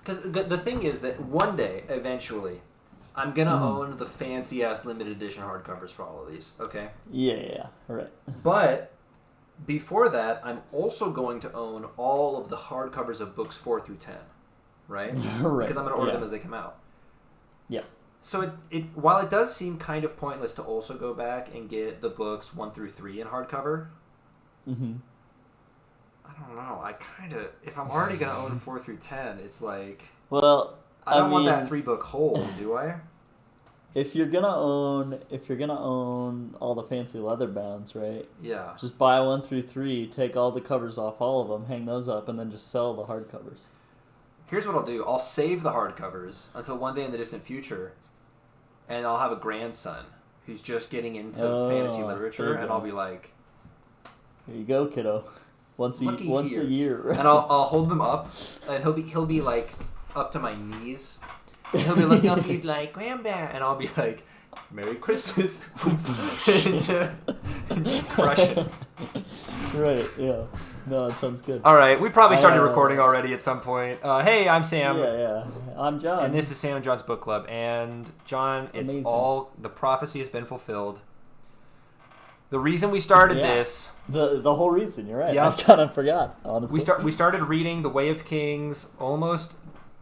Because the thing is that one day, eventually, I'm going to own the fancy-ass limited edition hardcovers for all of these, okay? Yeah, right. But before that, I'm also going to own all of the hardcovers of books 4 through 10, right? Right. Because I'm going to order them as they come out. Yeah. So while it does seem kind of pointless to also go back and get the books 1 through 3 in hardcover, I don't know. I kind of, if I'm already going to own 4 through 10, it's like, well, I don't want that 3-book hole, do I? If you're gonna own all the fancy leather bounds, right? Yeah. Just buy 1 through 3, take all the covers off all of them, hang those up, and then just sell the hardcovers. Here's what I'll do. I'll save the hardcovers until one day in the distant future, and I'll have a grandson who's just getting into fantasy literature, and I'll be like, "Here you go, kiddo. Once a year." And I'll hold them up, and he'll be like up to my knees. And he'll be looking up, he's like, "Grandpa," and I'll be like, "Merry Christmas." and just crush it. Right, yeah. No, that sounds good. All right, we probably started recording already at some point. Hey, I'm Sam. Yeah. I'm John. And this is Sam and John's Book Club. And John, Amazing. It's all, the prophecy has been fulfilled. The reason we started this... The whole reason, you're right. Yep. I kind of forgot, honestly. We started reading The Way of Kings almost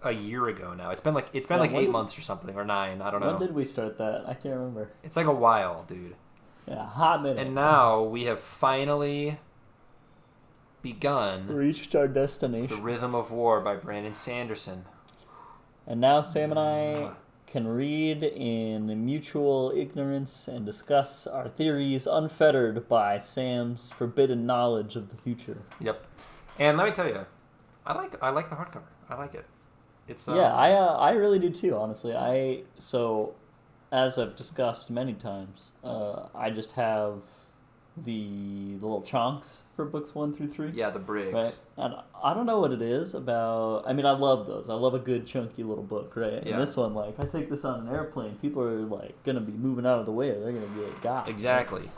a year ago now. It's been like 8 months or something, or 9, I don't know. When did we start that? I can't remember. It's like a while, dude. Yeah, hot minute. And now we have finally begun... reached our destination. The Rhythm of War by Brandon Sanderson. And now Sam and I can read in mutual ignorance and discuss our theories unfettered by Sam's forbidden knowledge of the future. Yep. And let me tell you, I like the hardcover. I like it. It's I really do too, honestly. So as I've discussed many times, I just have the little chunks for books 1 through 3. Yeah, the Briggs. Right? And I don't know what it is about... I mean, I love those. I love a good, chunky little book, right? Yeah. And this one, like, I take this on an airplane. People are, like, going to be moving out of the way. They're going to get got. Exactly.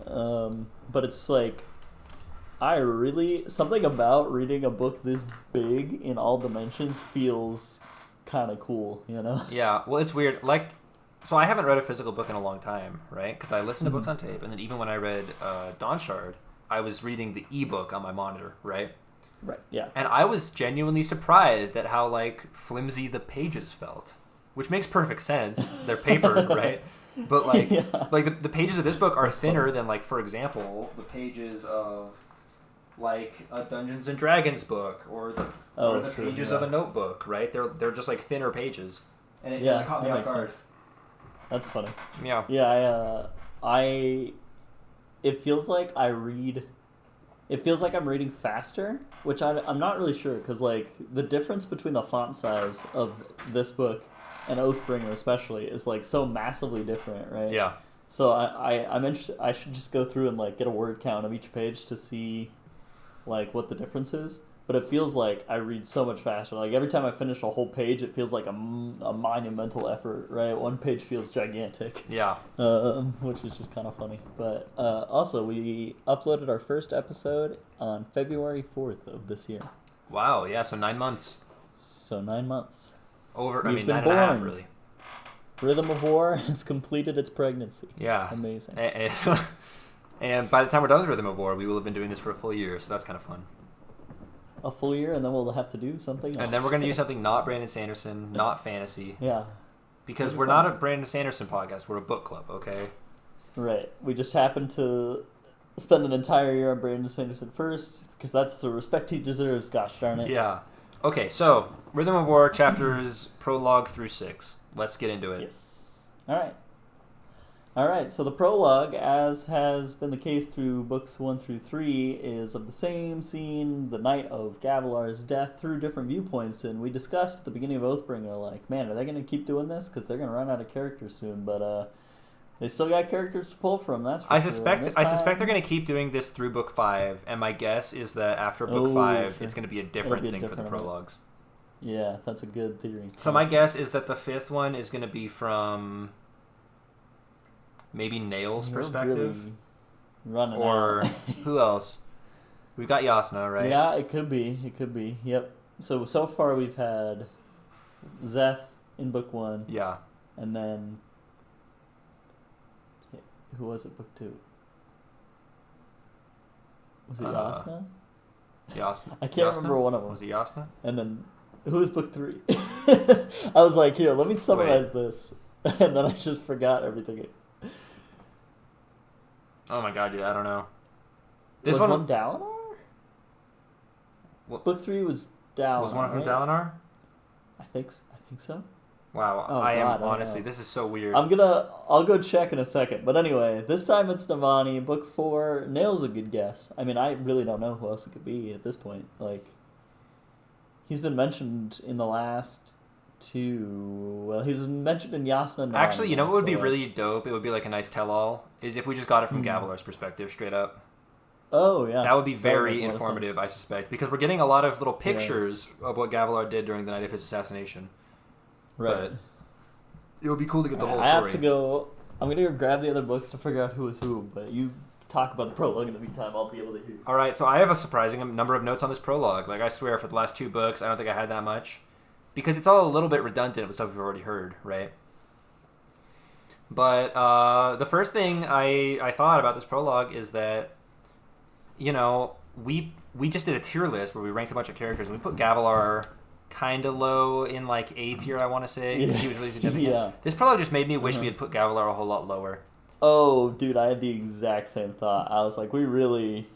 Right? But it's, like... Something about reading a book this big in all dimensions feels kind of cool, you know? Yeah, well, it's weird. Like... So I haven't read a physical book in a long time, right? Because I listen to books on tape, and then even when I read Dawnshard, I was reading the ebook on my monitor, right? Right, yeah. And I was genuinely surprised at how, like, flimsy the pages felt. Which makes perfect sense. They're papered, right? But, like, like the pages of this book are thinner than, like, for example, the pages of, like, a Dungeons & Dragons book, or the pages of a notebook, right? They're just, like, thinner pages. And it caught me off guard. Sense. That's funny. Yeah. Yeah, it feels like I'm reading faster, which I'm not really sure, because, like, the difference between the font size of this book and Oathbringer especially is, like, so massively different, right? Yeah. So I should just go through and, like, get a word count of each page to see, like, what the difference is. But it feels like I read so much faster. Like, every time I finish a whole page, it feels like a monumental effort, right? One page feels gigantic. Yeah. Which is just kind of funny. But also, we uploaded our first episode on February 4th of this year. Wow, yeah, so 9 months. So 9 months. 9 and a half, really. Rhythm of War has completed its pregnancy. Yeah. Amazing. And by the time we're done with Rhythm of War, we will have been doing this for a full year, so that's kind of fun. A full year, and then we'll have to do something else. And then we're going to do something not Brandon Sanderson, not fantasy. Yeah. Because we're not a Brandon Sanderson podcast, we're a book club, okay? Right. We just happened to spend an entire year on Brandon Sanderson first, because that's the respect he deserves, gosh darn it. Yeah. Okay, so, Rhythm of War, chapters prologue through 6. Let's get into it. Yes. All right, so the prologue, as has been the case through books 1 through 3, is of the same scene, the night of Gavilar's death, through different viewpoints. And we discussed at the beginning of Oathbringer, like, man, are they going to keep doing this? Because they're going to run out of characters soon. But they still got characters to pull from, that's for sure. I suspect they're going to keep doing this through book 5. And my guess is that after book 5, it's going to be a different thing for the prologues. Yeah, that's a good theory. So my guess is that the 5th one is going to be from... maybe Nail's perspective? Really running or out. Who else? We've got Yasna, right? Yeah, it could be. Yep. So far we've had Zeph in book 1. Yeah. And then who was it? Book 2. Was it Yasna? Yasna. I can't remember one of them. Was it Yasna? And then who was book 3? I was like, here, let me summarize this, and then I just forgot everything. Oh my god, yeah, I don't know. Was one Dalinar? What? Book 3 was Dalinar. Was one of them right? Dalinar? I think so. Wow, Oh, I God, am honestly. This is so weird. I'll go check in a second. But anyway, this time it's Navani. Book 4, Nail's a good guess. I mean, I really don't know who else it could be at this point. Like, he's been mentioned in the last 2. Well, he's been mentioned in Yasna 9. Actually, you know what would be really dope? It would be like a nice tell-all. Is if we just got it from Gavilar's perspective, straight up. Oh yeah, that would be very informative, I suspect, because we're getting a lot of little pictures of what Gavilar did during the night of his assassination. Right. But it would be cool to get the whole story. I have to go. I'm gonna go grab the other books to figure out who is who. But you talk about the prologue in the meantime. I'll be able to hear. All right, so I have a surprising number of notes on this prologue. Like I swear, for the last 2 books, I don't think I had that much, because it's all a little bit redundant with stuff we've already heard, right? But the first thing I thought about this prologue is that, you know, we just did a tier list where we ranked a bunch of characters, and we put Gavilar kind of low in like A tier, I want to say, because he was really significant. Yeah. This prologue just made me wish we had put Gavilar a whole lot lower. Oh, dude, I had the exact same thought. I was like, we really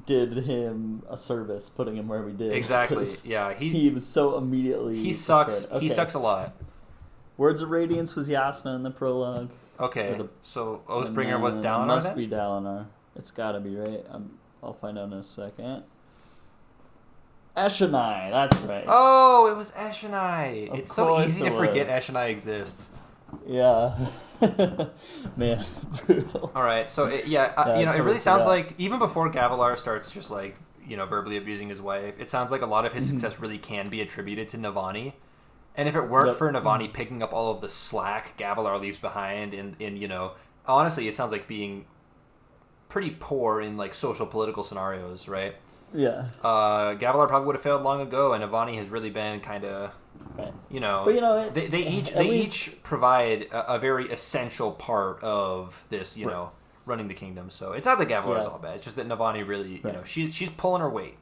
did him a service putting him where we did. Exactly. Yeah, he was so immediately. He sucks. Okay. He sucks a lot. Words of Radiance was Yasna in the prologue. Okay, so Oathbringer was Dalinar. Must be Dalinar. It's got to be, right? I'll find out in a second. Eshonai, that's right. Oh, it was Eshonai. It's so easy to forget Eshonai exists. Yeah. Man, brutal. All right, so it really sounds like, even before Gavilar starts just like, you know, verbally abusing his wife, it sounds like a lot of his success really can be attributed to Navani. And if it weren't for Navani picking up all of the slack Gavilar leaves behind in, you know, honestly, it sounds like being pretty poor in like social political scenarios, right? Yeah. Gavilar probably would have failed long ago, and Navani has really been kind of, you know, but you know, they each provide a very essential part of this, you know, running the kingdom. So it's not that Gavilar is all bad; it's just that Navani really, you know, she's pulling her weight.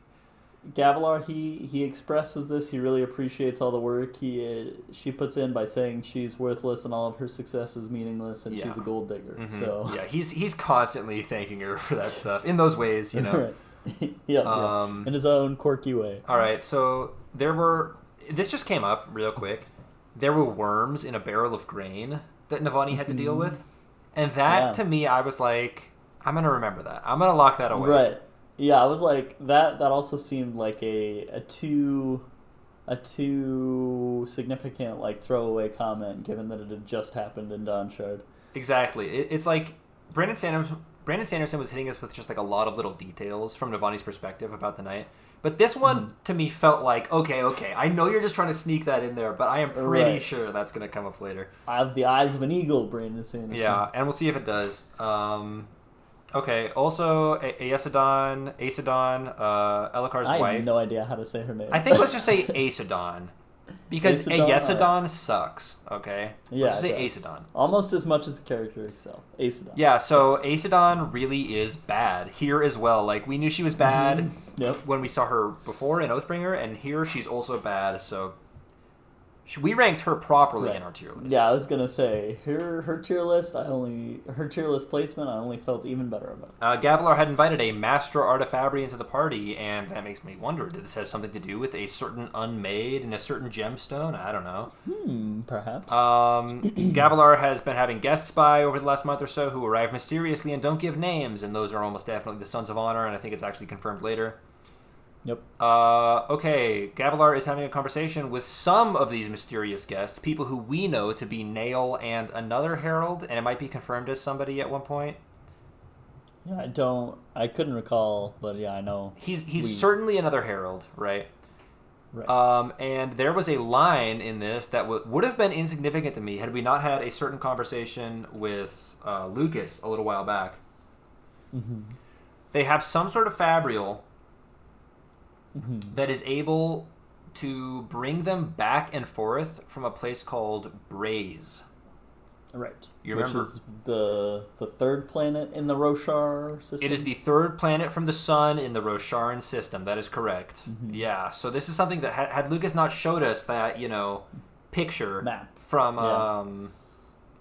Gavilar, he expresses this. He really appreciates all the work she puts in by saying she's worthless and all of her success is meaningless, and she's a gold digger. So yeah, he's constantly thanking her for that stuff in those ways, you know. In his own quirky way. All right, so this just came up real quick. There were worms in a barrel of grain that Navani had to deal with, and that to me, I was like, I'm gonna remember that. I'm gonna lock that away. Right. Yeah, I was like that. That also seemed like a too significant like throwaway comment, given that it had just happened in Dawnshard. Exactly. It's like Brandon Sanderson was hitting us with just like a lot of little details from Navani's perspective about the night. But this one, to me, felt like, okay, I know you're just trying to sneak that in there, but I am pretty sure that's going to come up later. I have the eyes of an eagle, Brandon Sanderson. Yeah, and we'll see if it does. Okay, also, Acedon, Elikar's wife. I have no idea how to say her name. I think let's just say Acedon. Because Acedon sucks, okay? Yeah, let's just say Acedon. Almost as much as the character itself. Acedon. Yeah, so Acedon really is bad here as well. Like, we knew she was bad when we saw her before in Oathbringer, and here she's also bad, so we ranked her properly in our tier list. Yeah, I was gonna say her tier list. Her tier list placement. I only felt even better about. Gavilar had invited a Master Artifabri into the party, and that makes me wonder: did this have something to do with a certain unmade and a certain gemstone? I don't know. Perhaps. Gavilar has been having guests by over the last month or so who arrive mysteriously and don't give names, and those are almost definitely the Sons of Honor, and I think it's actually confirmed later. Yep. Okay, Gavilar is having a conversation with some of these mysterious guests, people who we know to be Nail and another Herald, and it might be confirmed as somebody at one point. Yeah, I couldn't recall, but yeah, I know. He's certainly another Herald, right? Right. And there was a line in this that would have been insignificant to me had we not had a certain conversation with Lucas a little while back. Mm-hmm. They have some sort of fabrial that is able to bring them back and forth from a place called Brise. Right. You remember? Which is the third planet in the Roshar system? It is the third planet from the sun in the Rosharan system. That is correct. Mm-hmm. Yeah, so this is something that had Lucas not showed us that, picture map from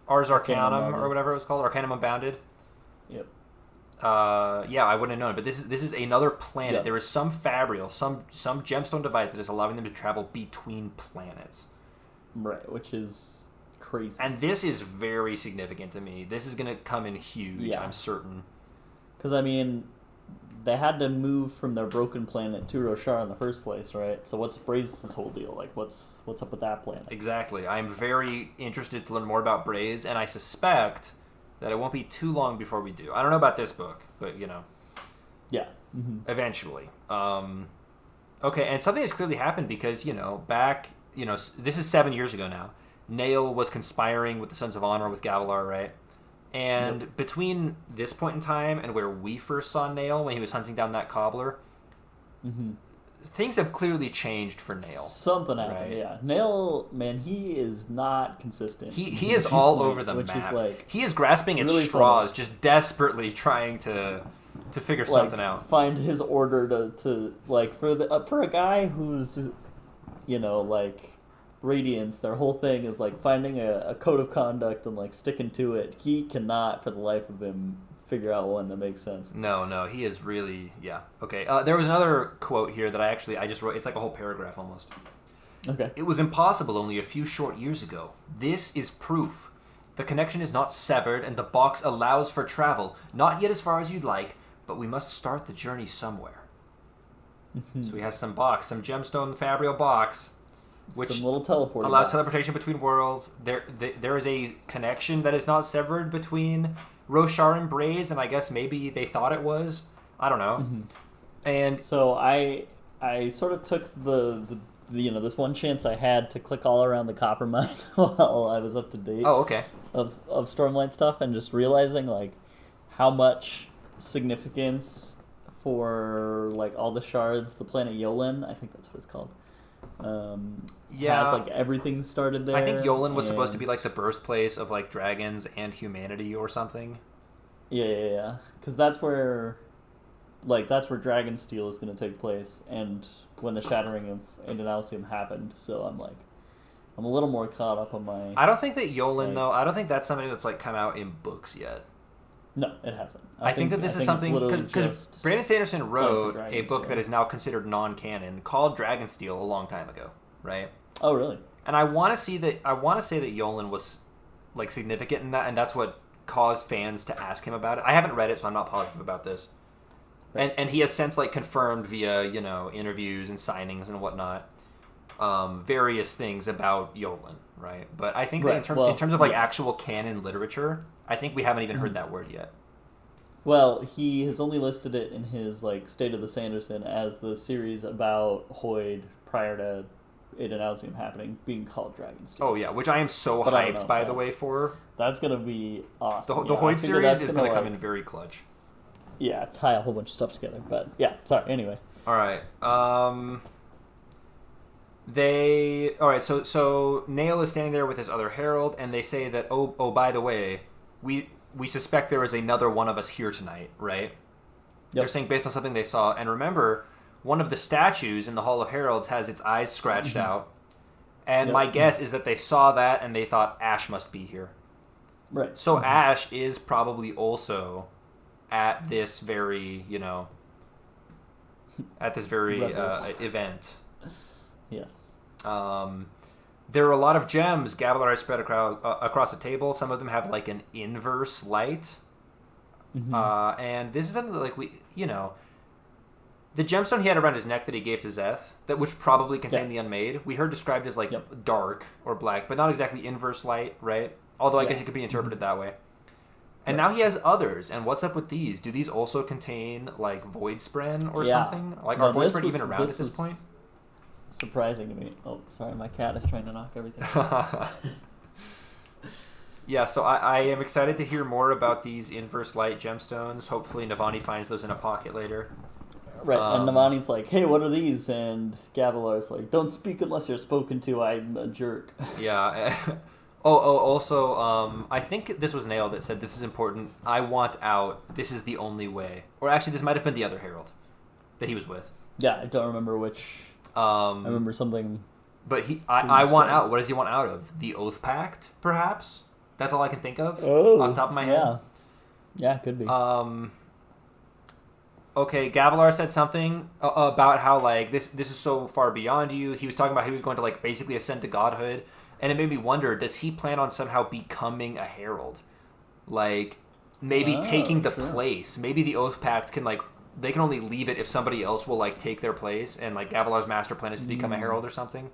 Ars Arcanum Unbounded. or whatever it was called, Arcanum Unbounded. Yep. I wouldn't have known, but this is another planet. Yep. There is some fabrial, some gemstone device that is allowing them to travel between planets. Right, which is crazy. And this is very significant to me. This is going to come in huge, Yeah. I'm certain. Because, they had to move from their broken planet to Roshar in the first place, right? So what's Braze's whole deal? Like, what's up with that planet? Exactly. I'm very interested to learn more about Brise, and I suspect that it won't be too long before we do. I don't know about this book, but, Yeah. Mm-hmm. eventually. Okay, and something has clearly happened because, back, this is 7 years ago now. Nail was conspiring with the Sons of Honor with Gavilar, right? And between this point in time and where we first saw Nail when he was hunting down that cobbler, things have clearly changed for Nail. Something happened, right? yeah. Nail, man, he is not consistent. He is all over the which map. Is like he is grasping at really straws, funny. just desperately trying to figure something out. Find his order to for a guy who's, Radiance, their whole thing is finding a code of conduct and sticking to it. He cannot for the life of him figure out one that makes sense. No, he is really, yeah. Okay, there was another quote here that I just wrote. It's like a whole paragraph almost. Okay. It was impossible only a few short years ago. This is proof. The connection is not severed and the box allows for travel. Not yet as far as you'd like, but we must start the journey somewhere. So he has some gemstone fabrial box, which some little teleporting allows box. teleportation between worlds. There is a connection that is not severed between Roshar and Brise, and I guess maybe they thought it was. I don't know. And so I sort of took the this one chance I had to click all around the copper mine while I was up to date. oh, okay. Of Stormlight stuff, and just realizing how much significance for all the shards, the planet Yolen, I think that's what it's called. Has everything started there. I think Yolen was supposed to be the birthplace of dragons and humanity or something. Yeah. Because that's where Dragonsteel is going to take place, and when the Shattering of Indonalcium happened. So I'm a little more caught up on my. I don't think that Yolen though. I don't think that's something that's come out in books yet. No, it hasn't. I think that this is something because Brandon Sanderson wrote a book that is now considered non-canon called Dragonsteel a long time ago, right? Oh, really? And I want to say that Yolen was significant in that, and that's what caused fans to ask him about it. I haven't read it, so I'm not positive about this. Right. And he has since confirmed via interviews and signings and whatnot, various things about Yolen, right? But I think that in terms of actual canon literature, I think we haven't even heard that word yet. Well, he has only listed it in his State of the Sanderson as the series about Hoyd prior to Indonalcium happening being called Dragonsteel. Oh yeah, which I am so hyped by the way for. That's gonna be awesome. The Hoyd series is gonna come in very clutch. Yeah, tie a whole bunch of stuff together. But yeah, sorry. Anyway. All right. So Nail is standing there with his other Herald, and they say that oh by the way, we suspect there is another one of us here tonight, right? Yep. They're saying based on something they saw, and remember, one of the statues in the Hall of Heralds has its eyes scratched out, and my guess is that they saw that and they thought Ash must be here. Right. So Ash is probably also at this very event. Yes. There are a lot of gems Gavilar has spread across the table. Some of them have an inverse light. And this is something that the gemstone he had around his neck that he gave to Zeth, which probably contained the Unmade, we heard described as dark or black, but not exactly inverse light, right? Although I guess it could be interpreted that way. And now he has others, and what's up with these? Do these also contain Void Spren or something? Are Void Spren even around at this point? Surprising to me. Oh, sorry, my cat is trying to knock everything. Yeah, so I am excited to hear more about these inverse light gemstones. Hopefully Navani finds those in a pocket later. Right, and Navani's like, hey, what are these? And Gavilar's like, don't speak unless you're spoken to, I'm a jerk. Yeah. Also, I think this was Nail that said, this is important. I want out. This is the only way. Or actually, this might have been the other Herald that he was with. Yeah, I don't remember which. I remember something. But I want out. What does he want out of? The Oath Pact, perhaps? That's all I can think of off the top of my head. Yeah, it could be. Okay, Gavilar said something about how, like, this is so far beyond you. He was talking about how he was going to, like, basically ascend to godhood. And it made me wonder, does he plan on somehow becoming a herald? Like, maybe taking the place. Maybe the Oath Pact can, like, they can only leave it if somebody else will, like, take their place. And, like, Gavilar's master plan is to become a herald or something.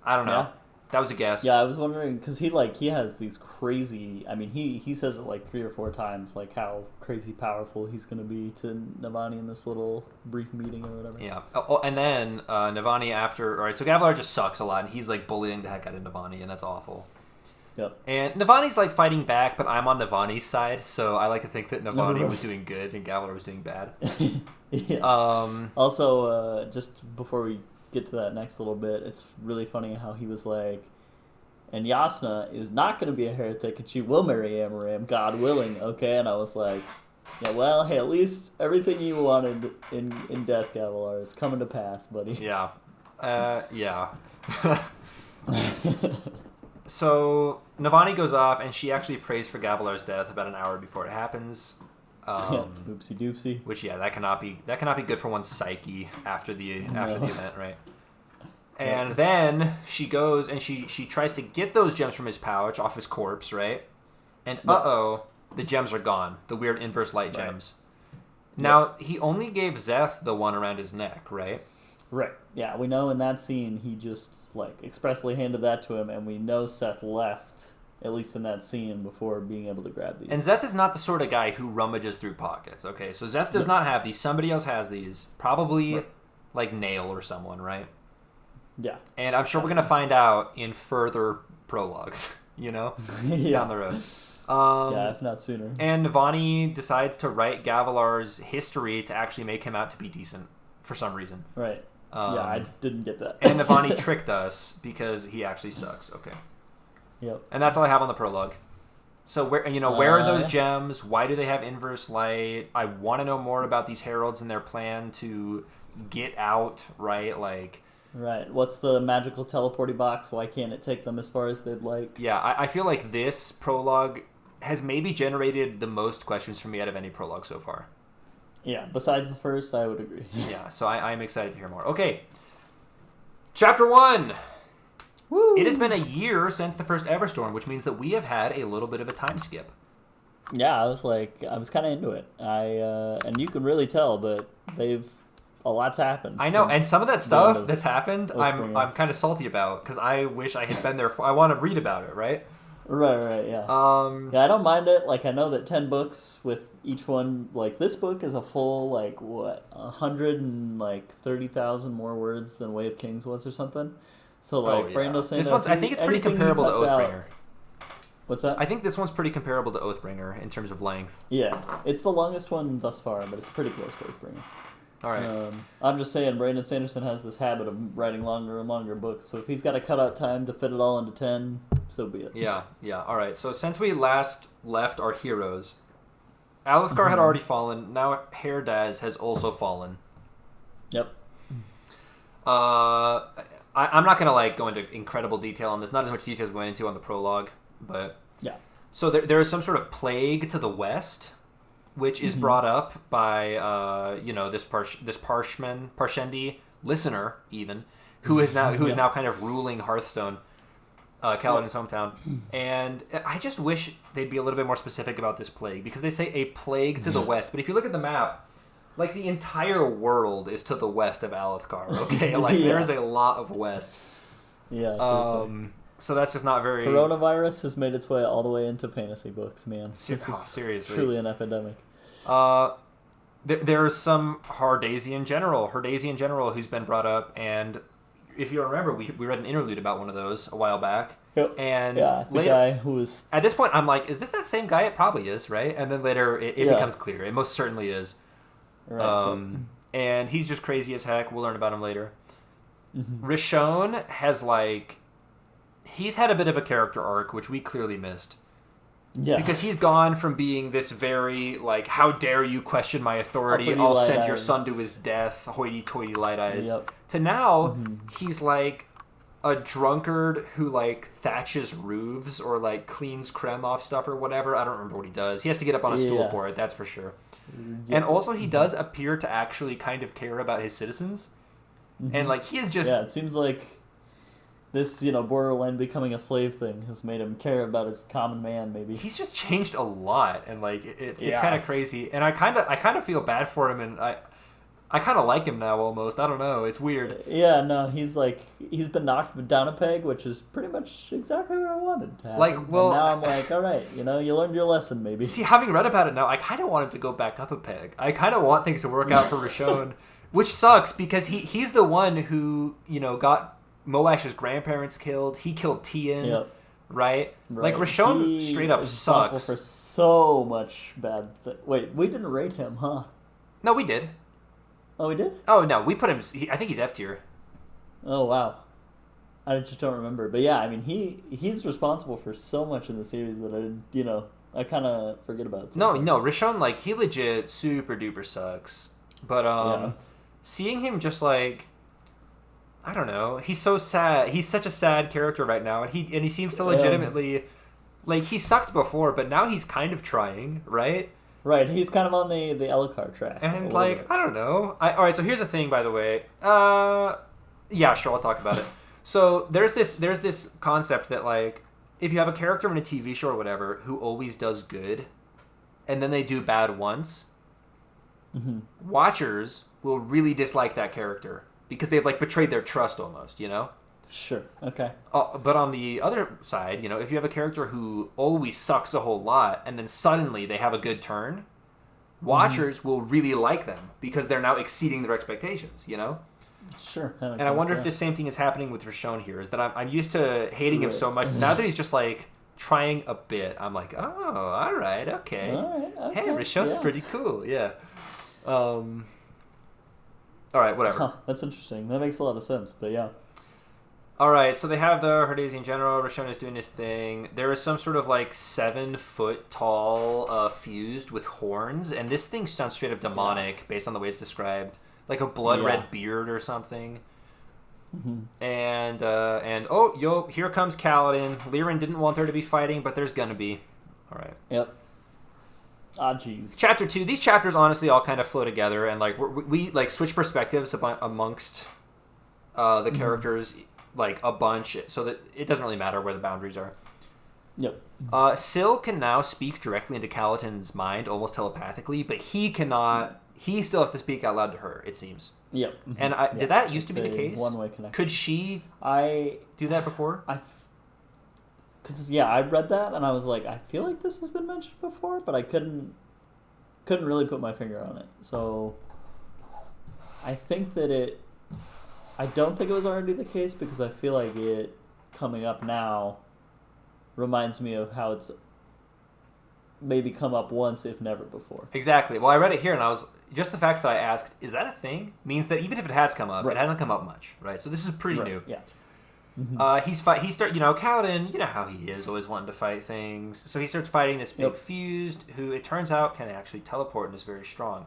I don't know. Yeah. That was a guess. Yeah, I was wondering, because he has these crazy, I mean, he says it like 3 or 4 times, like how crazy powerful he's going to be to Navani in this little brief meeting or whatever. Yeah. Oh, and then Navani after, all right, so Gavilar just sucks a lot, and he's like bullying the heck out of Navani, and that's awful. Yep. And Navani's like fighting back, but I'm on Navani's side, so I like to think that Navani was doing good and Gavilar was doing bad. Yeah. Also, just before we get to that next little bit, it's really funny how he was like, and Yasna is not going to be a heretic, and she will marry Amaram, God willing, okay? And I was like, yeah, well, hey, at least everything you wanted in Death, Gavilar, is coming to pass, buddy. Yeah. Yeah. So, Navani goes off, and she actually prays for Gavilar's death about an hour before it happens. Oopsie doopsie. Which, yeah, that cannot be good for one's psyche after the event, right? And then she goes and she tries to get those gems from his pouch off his corpse, right? And the gems are gone. The weird inverse light gems. Now, he only gave Szeth the one around his neck, right? Right. Yeah, we know in that scene he just like expressly handed that to him, and we know Szeth left, at least in that scene, before being able to grab these. And Szeth is not the sort of guy who rummages through pockets, okay? So Szeth does not have these. Somebody else has these. Probably like Nail or someone, right? Yeah. And I'm sure we're going to find out in further prologues, down the road. Yeah, if not sooner. And Navani decides to write Gavilar's history to actually make him out to be decent for some reason. Right. Yeah, I didn't get that. And Navani tricked us because he actually sucks. Okay. Yep. And that's all I have on the prologue. So where are those gems? Why do they have inverse light? I want to know more about these heralds and their plan to get out, right? Like... Right. What's the magical teleporting box? Why can't it take them as far as they'd like? Yeah, I feel like this prologue has maybe generated the most questions for me out of any prologue so far. Yeah, besides the first, I would agree. Yeah, so I'm excited to hear more. Okay, Chapter 1! Woo! It has been a year since the first Everstorm, which means that we have had a little bit of a time skip. Yeah, I was kind of into it. And you can really tell that a lot's happened. I know, and some of that stuff that's happened, I'm kind of salty about, because I wish I had been there. I want to read about it, right? Right, yeah. Yeah, I don't mind it. Like, I know that 10 books with each one, like, this book is a full, 130,000 more words than Way of Kings was or something. So, Brando's saying this one's, I think it's pretty comparable to Oathbringer. What's that? I think this one's pretty comparable to Oathbringer in terms of length. Yeah, it's the longest one thus far, but it's pretty close to Oathbringer. All right. I'm just saying, Brandon Sanderson has this habit of writing longer and longer books, so if he's got to cut out time to fit it all into 10, so be it. Yeah. All right. So since we last left our heroes, Alethkar had already fallen. Now Herdaz has also fallen. Yep. I'm not gonna go into incredible detail on this. Not as much detail as we went into on the prologue, but yeah. So there is some sort of plague to the west, which is brought up by this Parshendi listener even, who is now kind of ruling Hearthstone, Kaladin's hometown. And I just wish they'd be a little bit more specific about this plague, because they say a plague to the west, but if you look at the map, the entire world is to the west of Alethkar. Okay, there is a lot of west. Yeah. Seriously. So that's just not very... Coronavirus has made its way all the way into fantasy books, man. Seriously. Truly an epidemic. There's some Herdazian general who's been brought up, and if you remember, we read an interlude about one of those a while back. Yep. And the later, guy who was... At this point, I'm like, is this that same guy? It probably is, right? And then later, it becomes clear. It most certainly is. Right. and he's just crazy as heck. We'll learn about him later. Mm-hmm. Rishon has, like... He's had a bit of a character arc, which we clearly missed. Yeah. Because he's gone from being this very, like, how dare you question my authority, Uppity I'll light send your eyes. son to his death, hoity-toity light eyes, Yep. to now, Mm-hmm. he's, like, a drunkard who, like, thatches roofs or, like, cleans creme off stuff or whatever. I don't remember what he does. He has to get up on a stool Yeah. for it, that's for sure. Yeah. And also, he does appear to actually kind of care about his citizens. Mm-hmm. And, like, he is just... Yeah, it seems like this, borderline becoming a slave thing has made him care about his common man, maybe. He's just changed a lot, and, like, it's Yeah. kind of crazy. And I kind of feel bad for him, and I kind of like him now, almost. I don't know. It's weird. Yeah, no, he's been knocked down a peg, which is pretty much exactly what I wanted to happen. Like, well... And now I'm like, all right, you learned your lesson, maybe. See, having read about it now, I kind of want him to go back up a peg. I kind of want things to work out for Rishon, which sucks, because he's the one who, got Moash's grandparents killed. He killed Tian, Yep. right? Right. Like, Rishon He straight up is responsible sucks. for so much bad... Wait, we didn't rate him, huh? No, we did. Oh, we did? Oh, no, we put him... I think he's F tier. Oh, wow. I just don't remember. But yeah, I mean, he's responsible for so much in the series that I kind of forget about. No, Rishon, like, he legit super duper sucks. But, Yeah. seeing him just, like... I don't know. He's so sad. He's such a sad character right now, and he seems to legitimately... Like, he sucked before, but now he's kind of trying, right? Right, he's kind of on the Elokar track. And, like, I don't know. Alright, so here's the thing, by the way. Yeah, sure, I'll talk about it. So, there's this concept that, like, if you have a character in a TV show or whatever who always does good, and then they do bad once, Mm-hmm. watchers will really dislike that character, because they've, like, betrayed their trust almost, Sure, okay. But on the other side, if you have a character who always sucks a whole lot, and then suddenly they have a good turn, watchers will really like them, because they're now exceeding their expectations, Sure. And I wonder if the same thing is happening with Rishon here, is that I'm used to hating him so much. Now that he's just, like, trying a bit, I'm like, oh, all right, okay. Okay, Hey, Rishon's pretty cool, yeah. All right, whatever. Huh, that's interesting. That makes a lot of sense, but yeah. All right, so they have the Herdazian general. Rishon is doing his thing. There is some sort of, like, 7-foot tall fused with horns, and this thing sounds straight up demonic based on the way it's described. Like a blood-red beard or something. Mm-hmm. And oh, here comes Kaladin. Lyran didn't want there to be fighting, but there's gonna be. All right. Yep. Ah, jeez. Chapter 2. These chapters honestly all kind of flow together, and like we like switch perspectives amongst the characters like a bunch, so that it doesn't really matter where the boundaries are. Yep. Syl can now speak directly into Kaladin's mind, almost telepathically, but he cannot. He still has to speak out loud to her, it seems. Yep. And did that used to be the case? One-way connection. Could she do do that before? Because I read that and I was like, I feel like this has been mentioned before, but I couldn't really put my finger on it. So I think that I don't think it was already the case, because I feel like it coming up now reminds me of how it's maybe come up once, if never before. Exactly. Well, I read it here, and I was just the fact that I asked, "Is that a thing?" means that even if it has come up, it hasn't come up much, right? So this is pretty new. Yeah. Kaladin, you know how he is, always wanting to fight things. So he starts fighting this big fused, who it turns out can actually teleport and is very strong.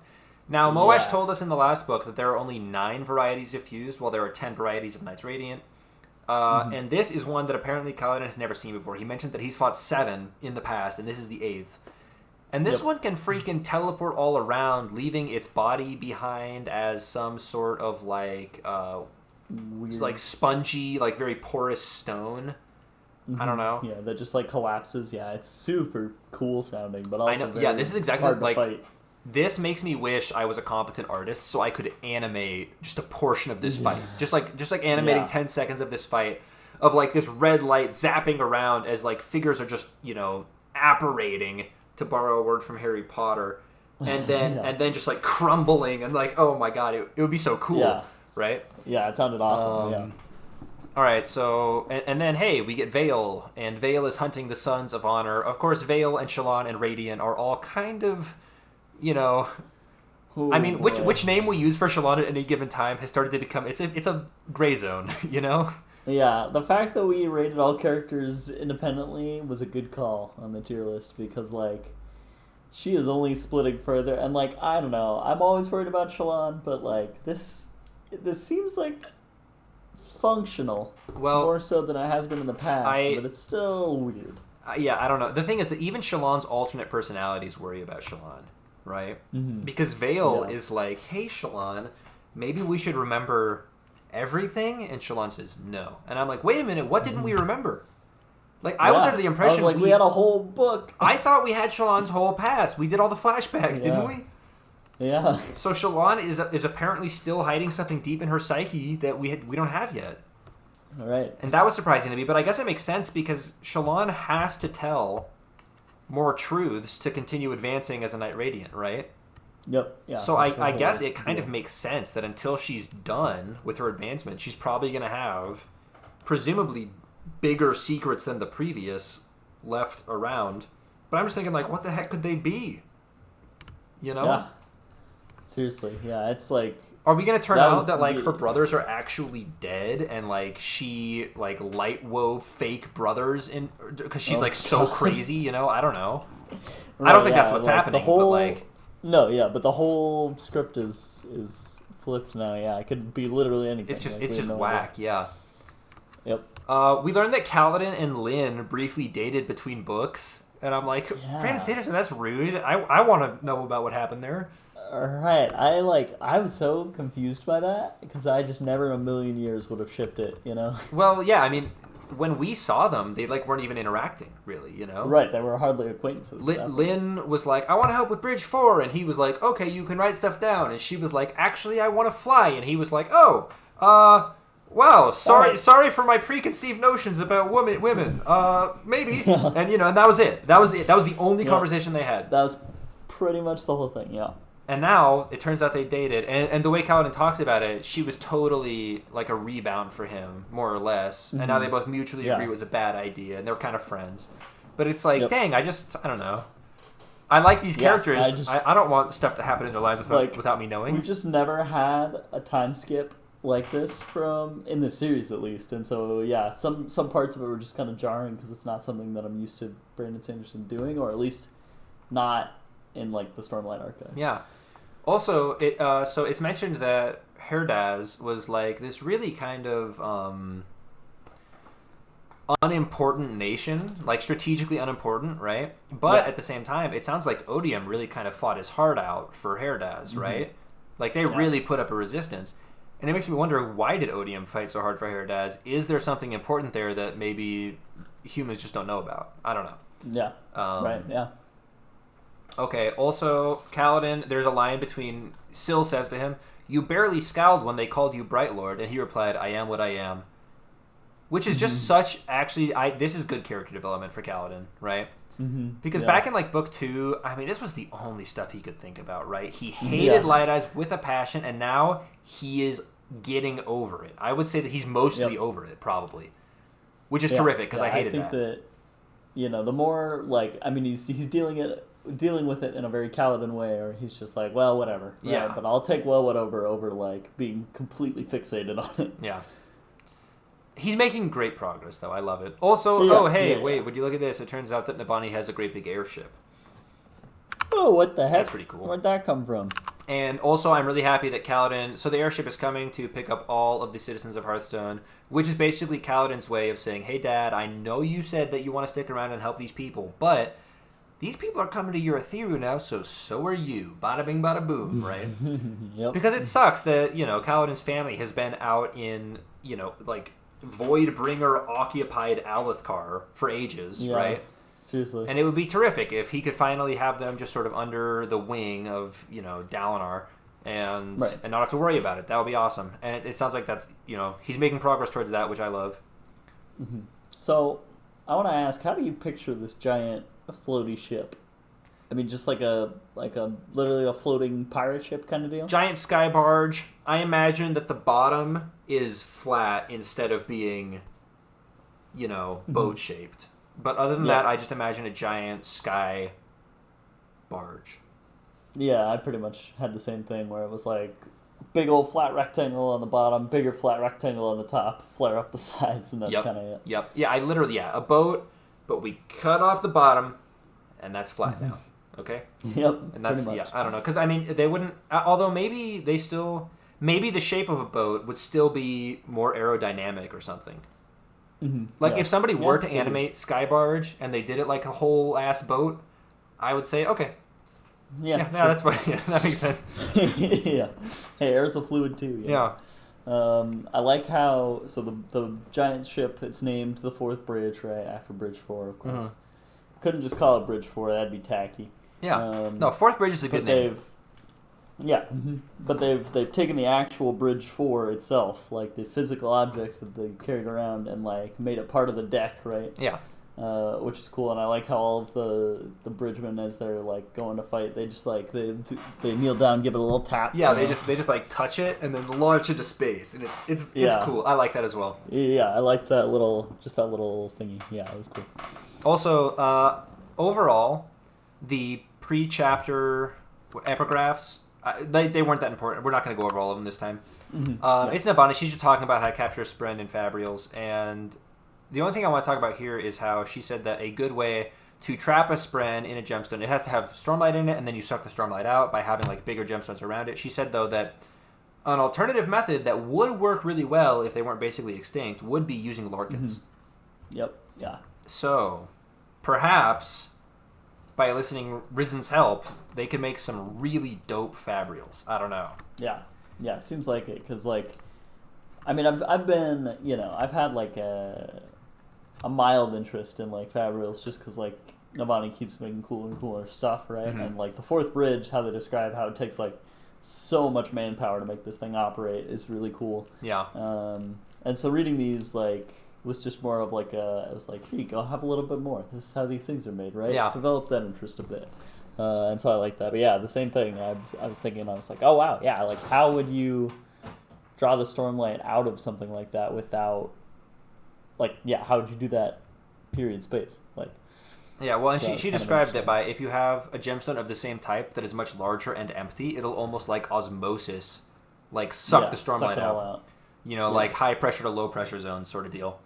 Now, Moash told us in the last book that there are only 9 varieties of fused, while there are 10 varieties of Knights Radiant. And this is one that apparently Kaladin has never seen before. He mentioned that he's fought 7 in the past, and this is the 8th. And this one can freaking teleport all around, leaving its body behind as some sort of like weird, like spongy, like very porous stone. I don't know. Yeah, that just like collapses. Yeah, it's super cool sounding, but also I know. Very Yeah, this is exactly hard to like fight. this makes me wish I was a competent artist so I could animate just a portion of this fight. Just like animating 10 seconds of this fight of like this red light zapping around as like figures are just, apparating, to borrow a word from Harry Potter, and then and then just like crumbling, and like, oh my god, it would be so cool, right? Yeah, it sounded awesome. All right, so and then hey, we get Vale, and Vale is hunting the Sons of Honor. Of course, Vale and Shallan and Radiant are all kind of, Ooh, I mean, boy. which name we use for Shallan at any given time has started to become it's a gray zone, you know? Yeah, the fact that we rated all characters independently was a good call on the tier list because, like, she is only splitting further, and, like, I don't know. I'm always worried about Shallan, but, like, this seems like functional more so than it has been in the past, but it's still weird. Yeah, I don't know. The thing is that even Shallan's alternate personalities worry about Shallan, right? Mm-hmm. Because Vale is like, hey, Shallan, maybe we should remember everything? And Shallan says, no. And I'm like, wait a minute, what didn't we remember? Like, I was under the impression... I was like, we had a whole book. I thought we had Shallan's whole past. We did all the flashbacks, didn't we? Yeah. So Shallan is apparently still hiding something deep in her psyche that we don't have yet. All right. And that was surprising to me, but I guess it makes sense because Shallan has to tell more truths to continue advancing as a Knight Radiant, right? Yep. Yeah. So I guess it kind of makes sense that until she's done with her advancement, she's probably going to have presumably bigger secrets than the previous left around. But I'm just thinking, like, what the heck could they be? You know? Yeah. Seriously, yeah, it's like... Are we going to turn out that, like, her brothers are actually dead and, like, she, like, light wove fake brothers in... Because she's, like, so crazy, you know? I don't know. Right, I don't think that's what's happening, but, like... No, yeah, but the whole script is flipped now, yeah. It could be literally anything. It's just whack, yeah. Yep. We learned that Kaladin and Lyn briefly dated between books, and I'm like, Brandon Sanderson, that's rude. I want to know about what happened there. Right. I was so confused by that because I just never in a million years would have shipped it, you know? Well, yeah, I mean, when we saw them, they, like, weren't even interacting, really, you know? Right, they were hardly acquaintances. Lyn was like, I want to help with Bridge 4, and he was like, okay, you can write stuff down, and she was like, actually, I want to fly, and he was like, wow, sorry for my preconceived notions about women, maybe, and, you know, and that was it. That was the only conversation they had. That was pretty much the whole thing, yeah. And now, it turns out they dated, and the way Kaladin talks about it, she was totally like a rebound for him, more or less, and now they both mutually agree it was a bad idea, and they're kind of friends. But it's like, dang, I don't know. I like these characters. I don't want stuff to happen in their lives without me knowing. We've just never had a time skip like this in this series, at least. And so, yeah, some parts of it were just kind of jarring because it's not something that I'm used to Brandon Sanderson doing, or at least not in, like, the Stormlight Archive. Yeah. Also, it's mentioned that Herdaz was, like, this really kind of unimportant nation, like, strategically unimportant, right? But at the same time, it sounds like Odium really kind of fought his heart out for Herdaz, right? Like, they really put up a resistance. And it makes me wonder, why did Odium fight so hard for Herdaz? Is there something important there that maybe humans just don't know about? I don't know. Yeah. Right, yeah. Okay, also, Kaladin, there's a line between... Syl says to him, you barely scowled when they called you Bright Lord, and he replied, I am what I am. Which is just such... Actually, this is good character development for Kaladin, right? Mm-hmm. Because back in, like, Book 2, I mean, this was the only stuff he could think about, right? He hated Light Eyes with a passion, and now he is getting over it. I would say that he's mostly over it, probably. Which is terrific, because I hated that. I think that, you know, the more, like... I mean, he's dealing with it in a very Kaladin way, or he's just like, well, whatever. Right? Yeah. But I'll take whatever over, like, being completely fixated on it. Yeah. He's making great progress, though. I love it. Also, wait, would you look at this? It turns out that Navani has a great big airship. Oh, what the heck? That's pretty cool. Where'd that come from? And also, I'm really happy that Kaladin... So the airship is coming to pick up all of the citizens of Hearthstone, which is basically Kaladin's way of saying, hey, Dad, I know you said that you want to stick around and help these people, but... These people are coming to your Ethereal now, so are you. Bada bing, bada boom, right? Yep. Because it sucks that, you know, Kaladin's family has been out in, you know, like, Voidbringer-occupied Alethkar for ages, right? Seriously. And it would be terrific if he could finally have them just sort of under the wing of, you know, Dalinar and not have to worry about it. That would be awesome. And it sounds like that's, you know, he's making progress towards that, which I love. Mm-hmm. So, I want to ask, how do you picture this giant... a floaty ship? I mean, just like a literally a floating pirate ship kind of deal? Giant sky barge. I imagine that the bottom is flat instead of being, you know, boat-shaped. But other than that, I just imagine a giant sky barge. Yeah, I pretty much had the same thing where it was like big old flat rectangle on the bottom, bigger flat rectangle on the top, flare up the sides, and that's kind of it. Yep. Yeah, I literally, a boat, but we cut off the bottom, and that's flat now. Okay? Yep. And that's, I don't know. Because, I mean, they wouldn't, although maybe they still, maybe the shape of a boat would still be more aerodynamic or something. Mm-hmm. Like, if somebody were to animate Skybarge and they did it like a whole ass boat, I would say, okay. Yeah, no, that's fine. Yeah, that makes sense. Yeah. Hey, air's a fluid too. Yeah. I like how, so the giant ship, it's named the Fourth Bridge, right? After Bridge 4, of course. Couldn't just call it Bridge 4, that'd be tacky. Yeah. No, Fourth Bridge is a good name. But they've taken the actual Bridge 4 itself, like the physical object that they carried around, and like made it part of the deck, right? Yeah. Which is cool, and I like how all of the bridgemen, as they're like going to fight, they just like they kneel down, give it a little tap. Yeah, they just like touch it and then launch into space, and it's cool. I like that as well. Yeah, I like that little thingy. Yeah, it was cool. Also, overall, the pre-chapter epigraphs, they weren't that important. We're not going to go over all of them this time. It's Navani. She's just talking about how to capture Spren and Fabrials, and the only thing I want to talk about here is how she said that a good way to trap a Spren in a gemstone, it has to have Stormlight in it, and then you suck the Stormlight out by having like bigger gemstones around it. She said, though, that an alternative method that would work really well if they weren't basically extinct would be using Lorkins. Yep, yeah. So, perhaps, by eliciting Rizen's help, they could make some really dope Fabrials. I don't know. Yeah, seems like it, because like, I mean, I've been, I've had like a mild interest in like Fabrials just because like Navani keeps making cooler and cooler stuff, right? And like the Fourth Bridge, how they describe how it takes like so much manpower to make this thing operate is really cool. Yeah. And so reading these like was just more of like it was like, here you go, have a little bit more. This is how these things are made, right? Yeah. Develop that interest a bit. And so I like that. But yeah, the same thing. I was thinking, I was like, oh wow, yeah, like how would you draw the Stormlight out of something like that without, like, how would you do that? Period space, like. Yeah, well, and so she described that by if you have a gemstone of the same type that is much larger and empty, it'll almost like osmosis, like suck the Stormlight out. Like high pressure to low pressure zones sort of deal.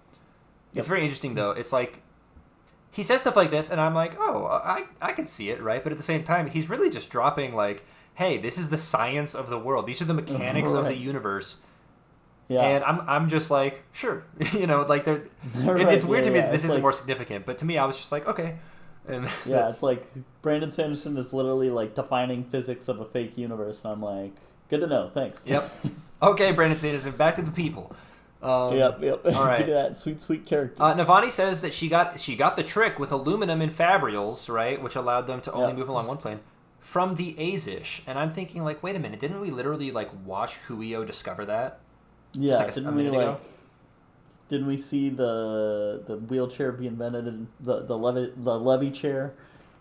It's very interesting though. It's like he says stuff like this, and I'm like, oh, I can see it, right? But at the same time, he's really just dropping like, hey, this is the science of the world. These are the mechanics of the universe. Yeah. And I'm just like, sure. Like it's weird to me that this isn't like, more significant. But to me, I was just like, okay. And it's like Brandon Sanderson is literally like defining physics of a fake universe. And I'm like, good to know. Thanks. Yep. Okay, Brandon Sanderson, back to the people. Yep. All right. Look at that sweet character. Navani says that she got the trick with aluminum and Fabrials, right, which allowed them to only move along one plane, from the Azish. And I'm thinking, like, wait a minute, didn't we literally like watch Huio discover that? Yeah, like didn't we see the wheelchair be invented in the levy chair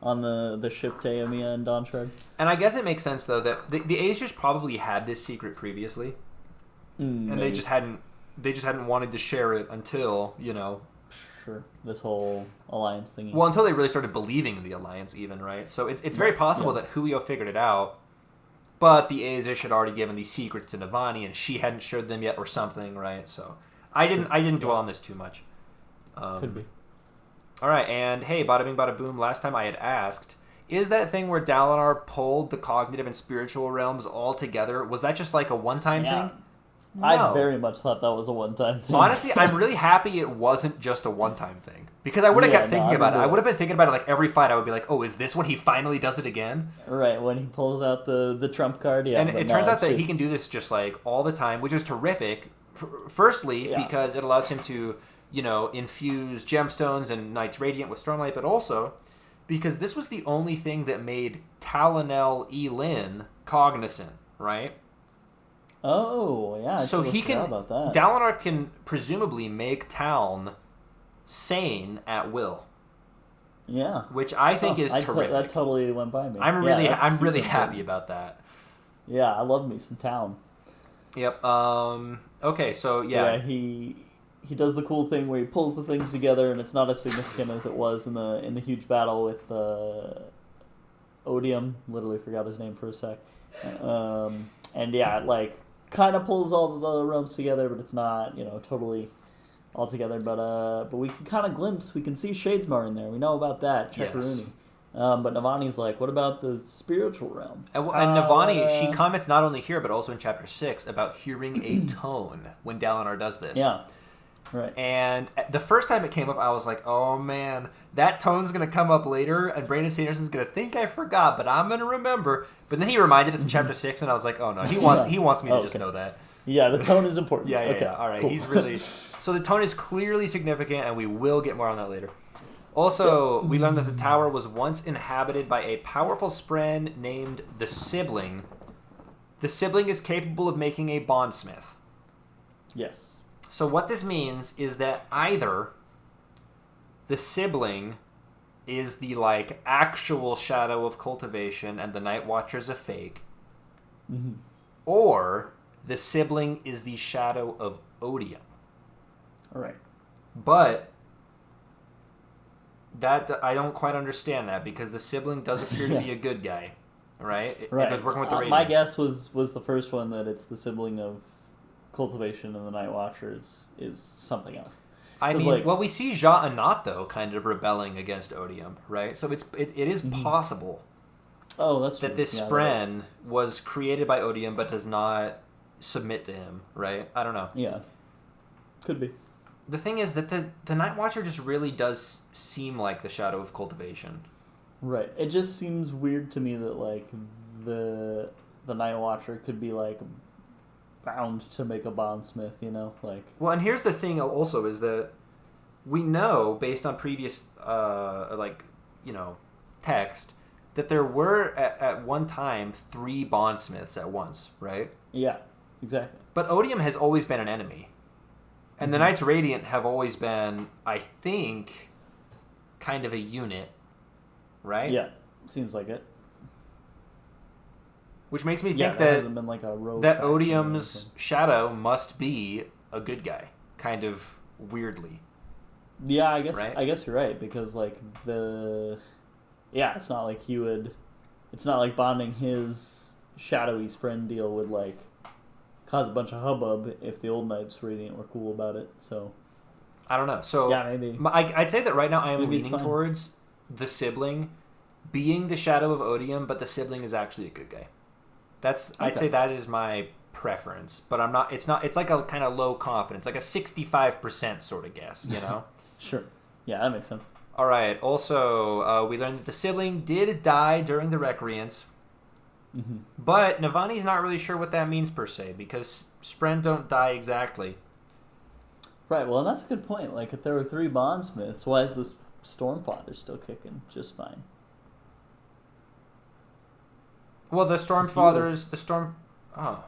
on the ship to Eomer and Dawnshard? And I guess it makes sense though that the Azish probably had this secret previously, and maybe. they just hadn't wanted to share it until Sure, this whole alliance thing. Well, until they really started believing in the alliance, even, right? So it's very possible that Huio figured it out. But the Azish had already given these secrets to Navani, and she hadn't showed them yet, or something, right? So I didn't dwell on this too much. Could be. All right, and hey, bada bing, bada boom. Last time I had asked, is that thing where Dalinar pulled the cognitive and spiritual realms all together? Was that just like a one-time thing? No. I very much thought that was a one-time thing. Honestly, I'm really happy it wasn't just a one-time thing. Because I would have kept thinking about it. I would have been thinking about it like every fight. I would be like, oh, is this when he finally does it again? Right, when he pulls out the trump card. Yeah, and it turns out that he can do this just like all the time, which is terrific. Firstly, because it allows him to, infuse gemstones and Knights Radiant with Stormlight, but also because this was the only thing that made Colin and Lyn cognizant, right? Oh, yeah. So he can. About that. Dalinar can presumably make Taln sane at will. Yeah. Which I think is terrific. That totally went by me. I'm really happy about that. Yeah, I love me some Taln. Yep. Okay, so yeah. Yeah, he does the cool thing where he pulls the things together, and it's not as significant as it was in the huge battle with Odium. Literally forgot his name for a sec. And yeah, like kind of pulls all the realms together, but it's not, totally all together. But we can kind of glimpse. We can see Shadesmar in there. We know about that. Chekaruni. Yes. But Navani's like, what about the spiritual realm? And Navani, she comments not only here, but also in Chapter 6 about hearing a tone when Dalinar does this. Yeah, right. And the first time it came up, I was like, oh man, that tone's going to come up later, and Brandon Sanderson's going to think I forgot, but I'm going to remember. But then he reminded us in Chapter 6, and I was like, oh no, he wants me to just know that. Yeah, the tone is important. Yeah. All right, cool. He's really... So the tone is clearly significant, and we will get more on that later. Also, we learned that the tower was once inhabited by a powerful spren named the Sibling. The Sibling is capable of making a bondsmith. Yes. So what this means is that either the Sibling is the, actual shadow of cultivation and the Night Watcher's a fake, or the Sibling is the shadow of Odium. All right. But... that I don't quite understand that, because the Sibling does appear to be a good guy, right? Right. If it's working with the Radiants. My guess was the first one, that it's the Sibling of cultivation and the Night Watcher is something else. I mean, we see Ja Anat, though, kind of rebelling against Odium, right? So it is possible that this spren was created by Odium but does not submit to him, right? I don't know. Yeah. Could be. The thing is that the Night Watcher just really does seem like the shadow of cultivation. Right. It just seems weird to me that, the Night Watcher could be, bound to make a bondsmith, Well, and here's the thing also, is that we know, based on previous, text, that there were, at one time, 3 bondsmiths at once, right? Yeah, exactly. But Odium has always been an enemy. And the Knights Radiant have always been, I think, kind of a unit, right? Yeah, seems like it. Which makes me think hasn't been a rogue that Odium's shadow must be a good guy, kind of weirdly. Yeah, I guess right? I guess you're right, because it's not like he would. It's not like bonding his shadowy spren deal would cause a bunch of hubbub if the old Knights Radiant were cool about it. So I don't know. So yeah, maybe I'd say that right now I am maybe leaning towards the Sibling being the shadow of Odium, but the Sibling is actually a good guy. I'd say that is my preference, but I'm not. It's not. It's like a kind of low confidence, like a 65% sort of guess. Sure. Yeah, that makes sense. All right. Also, we learned that the Sibling did die during the Recreants. But Navani's not really sure what that means per se, because spren don't die exactly. Right, well, and that's a good point. If there were 3 bondsmiths, why is this Stormfather still kicking just fine? Well, the Stormfather's... Oh,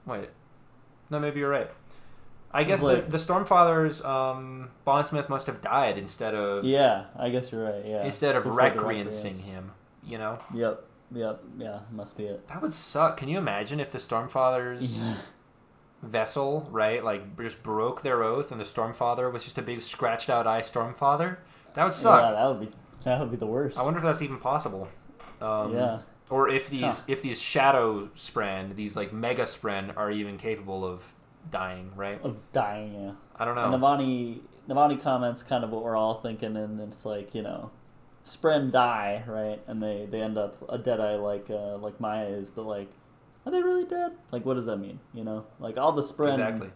wait. No, maybe you're right. I guess the Stormfather's bondsmith must have died instead of... Yeah, I guess you're right, yeah. Instead of recreancing him, Yep. Yeah, must be it. That would suck. Can you imagine if the Stormfather's vessel, right, just broke their oath, and the Stormfather was just a big scratched out eye Stormfather? That would suck. Yeah, that would be the worst. I wonder if that's even possible. Yeah. Or if these shadow spren, these mega spren, are even capable of dying, right? Of dying, yeah. I don't know. And Navani comments kind of what we're all thinking, and it's spren die, right? And they end up a deadeye like Maya is, but are they really dead? What does that mean? All the spren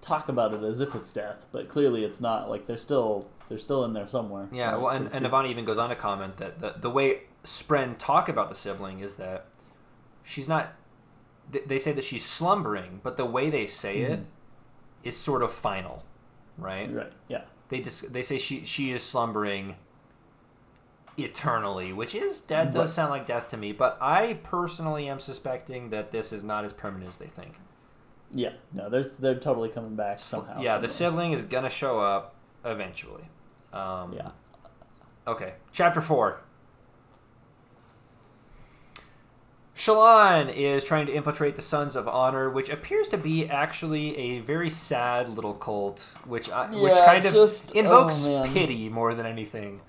talk about it as if it's death, but clearly it's not. They're still in there somewhere. Yeah, right? well, and Navani even goes on to comment that the way spren talk about the Sibling is that she's not. They say that she's slumbering, but the way they say it is sort of final, right? Right. Yeah. They say she is slumbering eternally, which does sound like death to me, but I personally am suspecting that this is not as permanent as they think. Yeah, no, they're totally coming back somehow. Yeah, the Sibling is gonna show up eventually. Yeah. Okay, Chapter 4. Shallan is trying to infiltrate the Sons of Honor, which appears to be actually a very sad little cult, which kind of invokes pity more than anything.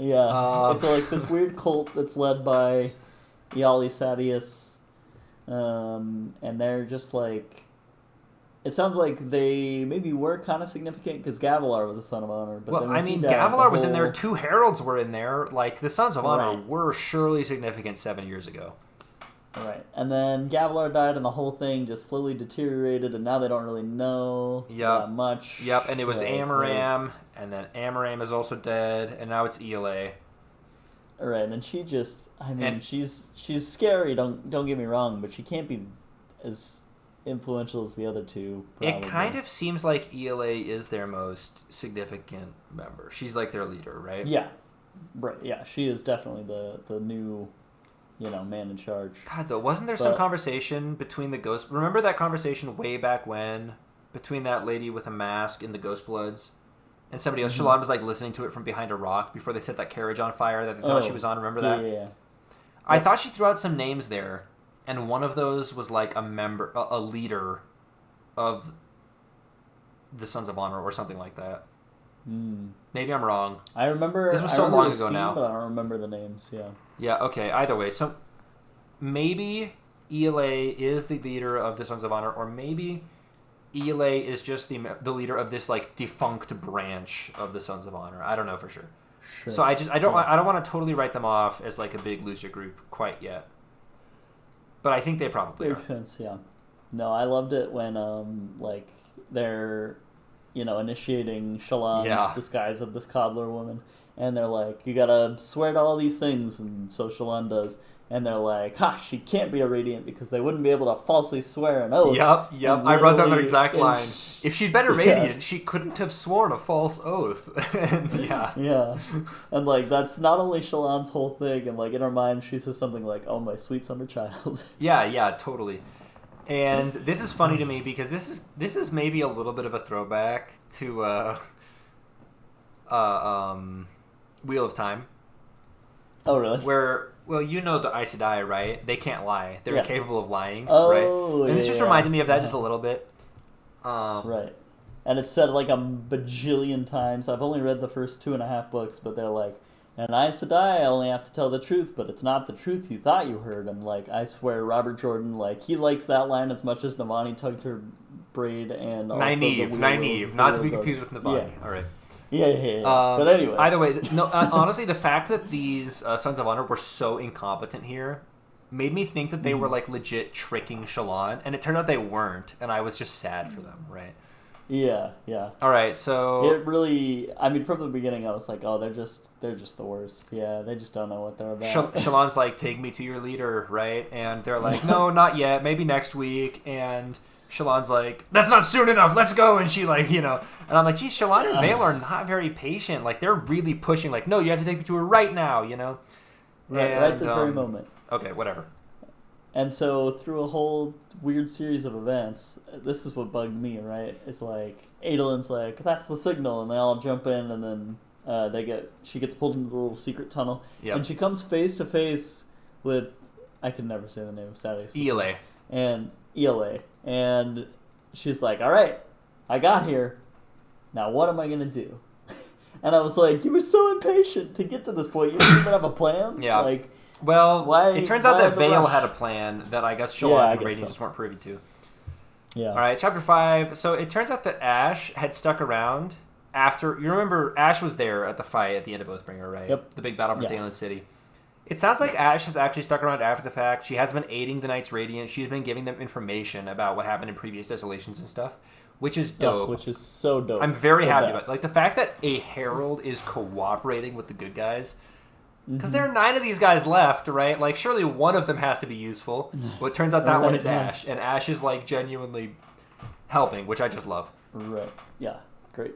Yeah, it's like this weird cult that's led by Iali Sadius, and they're just like, it sounds like they maybe were kind of significant because Gavilar was a Son of Honor. But well, I mean, Gavilar was in there, 2 Heralds were in there. Like, the Sons of Honor were surely significant 7 years ago. Right, and then Gavilar died, and the whole thing just slowly deteriorated, and now they don't really know that much. Yep, and it was Amaram, and then Amaram is also dead, and now it's Ela. Right, and she just, I mean, she's scary. Don't get me wrong, but she can't be as influential as the other two. Probably. It kind of seems like Ela is their most significant member. She's like their leader, right? Yeah, right. Yeah, she is definitely the new, man in charge. God, though, wasn't there some conversation between the Ghost? Remember that conversation way back when between that lady with a mask and the Ghost Bloods? And somebody else, Shallan was like listening to it from behind a rock before they set that carriage on fire that they thought she was on. Remember that? Yeah. I thought she threw out some names there, and one of those was like a leader of the Sons of Honor or something like that. Maybe I'm wrong. I remember this was so long ago now, but I don't remember the names. Yeah. Yeah. Okay. Either way, so maybe Ela is the leader of the Sons of Honor, or maybe Ela is just the leader of this like defunct branch of the Sons of Honor. I don't know for sure. So I don't want to totally write them off as like a big loser group quite yet. But I think they probably makes sense. Yeah. No, I loved it when like they're initiating Shallan's disguise of this cobbler woman, and they're like, you gotta swear to all these things, and so Shallan does. And they're like, she can't be a Radiant because they wouldn't be able to falsely swear an oath. Yep. I wrote down that exact line. If she'd been a Radiant, she couldn't have sworn a false oath. Yeah. And, like, that's not only Shallan's whole thing. And, like, in her mind, she says something like, oh, my sweet summer child. Yeah, totally. And this is funny to me because this is maybe a little bit of a throwback to Wheel of Time. Oh, really? Where... Well, the Aes Sedai, right? They can't lie. They're incapable of lying, right? And this just reminded me of that just a little bit. Right. And it's said like a bajillion times. I've only read the first 2.5 books, but they're like, and Aes Sedai only have to tell the truth, but it's not the truth you thought you heard. And like, I swear, Robert Jordan, like, he likes that line as much as Navani tugged her braid and also Nynaeve, not to be confused with Navani. Yeah. All right. Yeah. But anyway. Either way, no. Honestly, the fact that these Sons of Honor were so incompetent here made me think that they were like legit tricking Shallan, and it turned out they weren't, and I was just sad for them, right? Yeah. All right, so it really. I mean, from the beginning, I was like, oh, they're just the worst. Yeah, they just don't know what they're about. Shallan's like, take me to your leader, right? And they're like, no, not yet. Maybe next week. And Shallan's like, that's not soon enough. Let's go. And she like, And I'm like, geez, Shallan and Vale are not very patient. Like, they're really pushing, like, no, you have to take me to her right now, Right this very moment. Okay, whatever. And so, through a whole weird series of events, this is what bugged me, right? It's like, Adolin's like, that's the signal, and they all jump in, and then she gets pulled into the little secret tunnel, and she comes face to face with, I can never say the name of Sadius. Ela. And Ela. And she's like, all right, I got here. Now what am I going to do? And I was like, you were so impatient to get to this point. You didn't even have a plan? Yeah. Like, well, it turns out that Vale had a plan that I guess Shallan and Radiant just weren't privy to. Yeah. All right, chapter 5. So it turns out that Ash had stuck around after... You remember Ash was there at the fight at the end of Oathbringer, right? Yep. The big battle for Thaylen City. It sounds like Ash has actually stuck around after the fact. She has been aiding the Knights Radiant. She's been giving them information about what happened in previous desolations and stuff, which is dope. Which is so dope. I'm very happy about it. Like, the fact that a Herald is cooperating with the good guys, because there are 9 of these guys left, right? Like, surely one of them has to be useful. Well, it turns out that one is Ash, and Ash is, like, genuinely helping, which I just love. Right. Yeah. Great.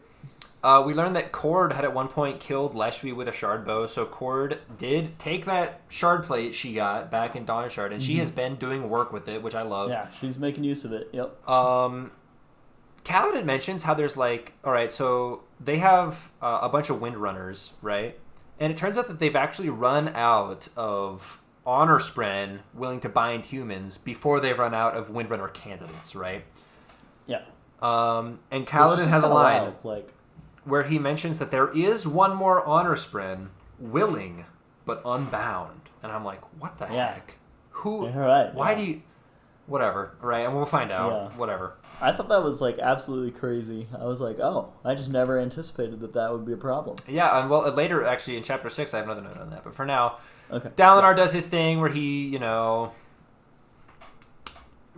We learned that Cord had at one point killed Leshwi with a shard bow, so Cord did take that shard plate she got back in Dawn Shard, and she has been doing work with it, which I love. Yeah, she's making use of it. Yep. Kaladin mentions how there's like, all right, so they have a bunch of Windrunners, right? And it turns out that they've actually run out of honor spren willing to bind humans before they run out of Windrunner candidates, right? Yeah. And Kaladin has a line where he mentions that there is one more honor spren willing but unbound. And I'm like, what the heck? Who? Yeah, right. Why do you? Whatever, right? And we'll find out. Yeah. Whatever. I thought that was like absolutely crazy. I was like, oh, I just never anticipated that would be a problem. Yeah, and well, later actually in chapter 6, I have another note on that. But for now, okay. Dalinar does his thing where he,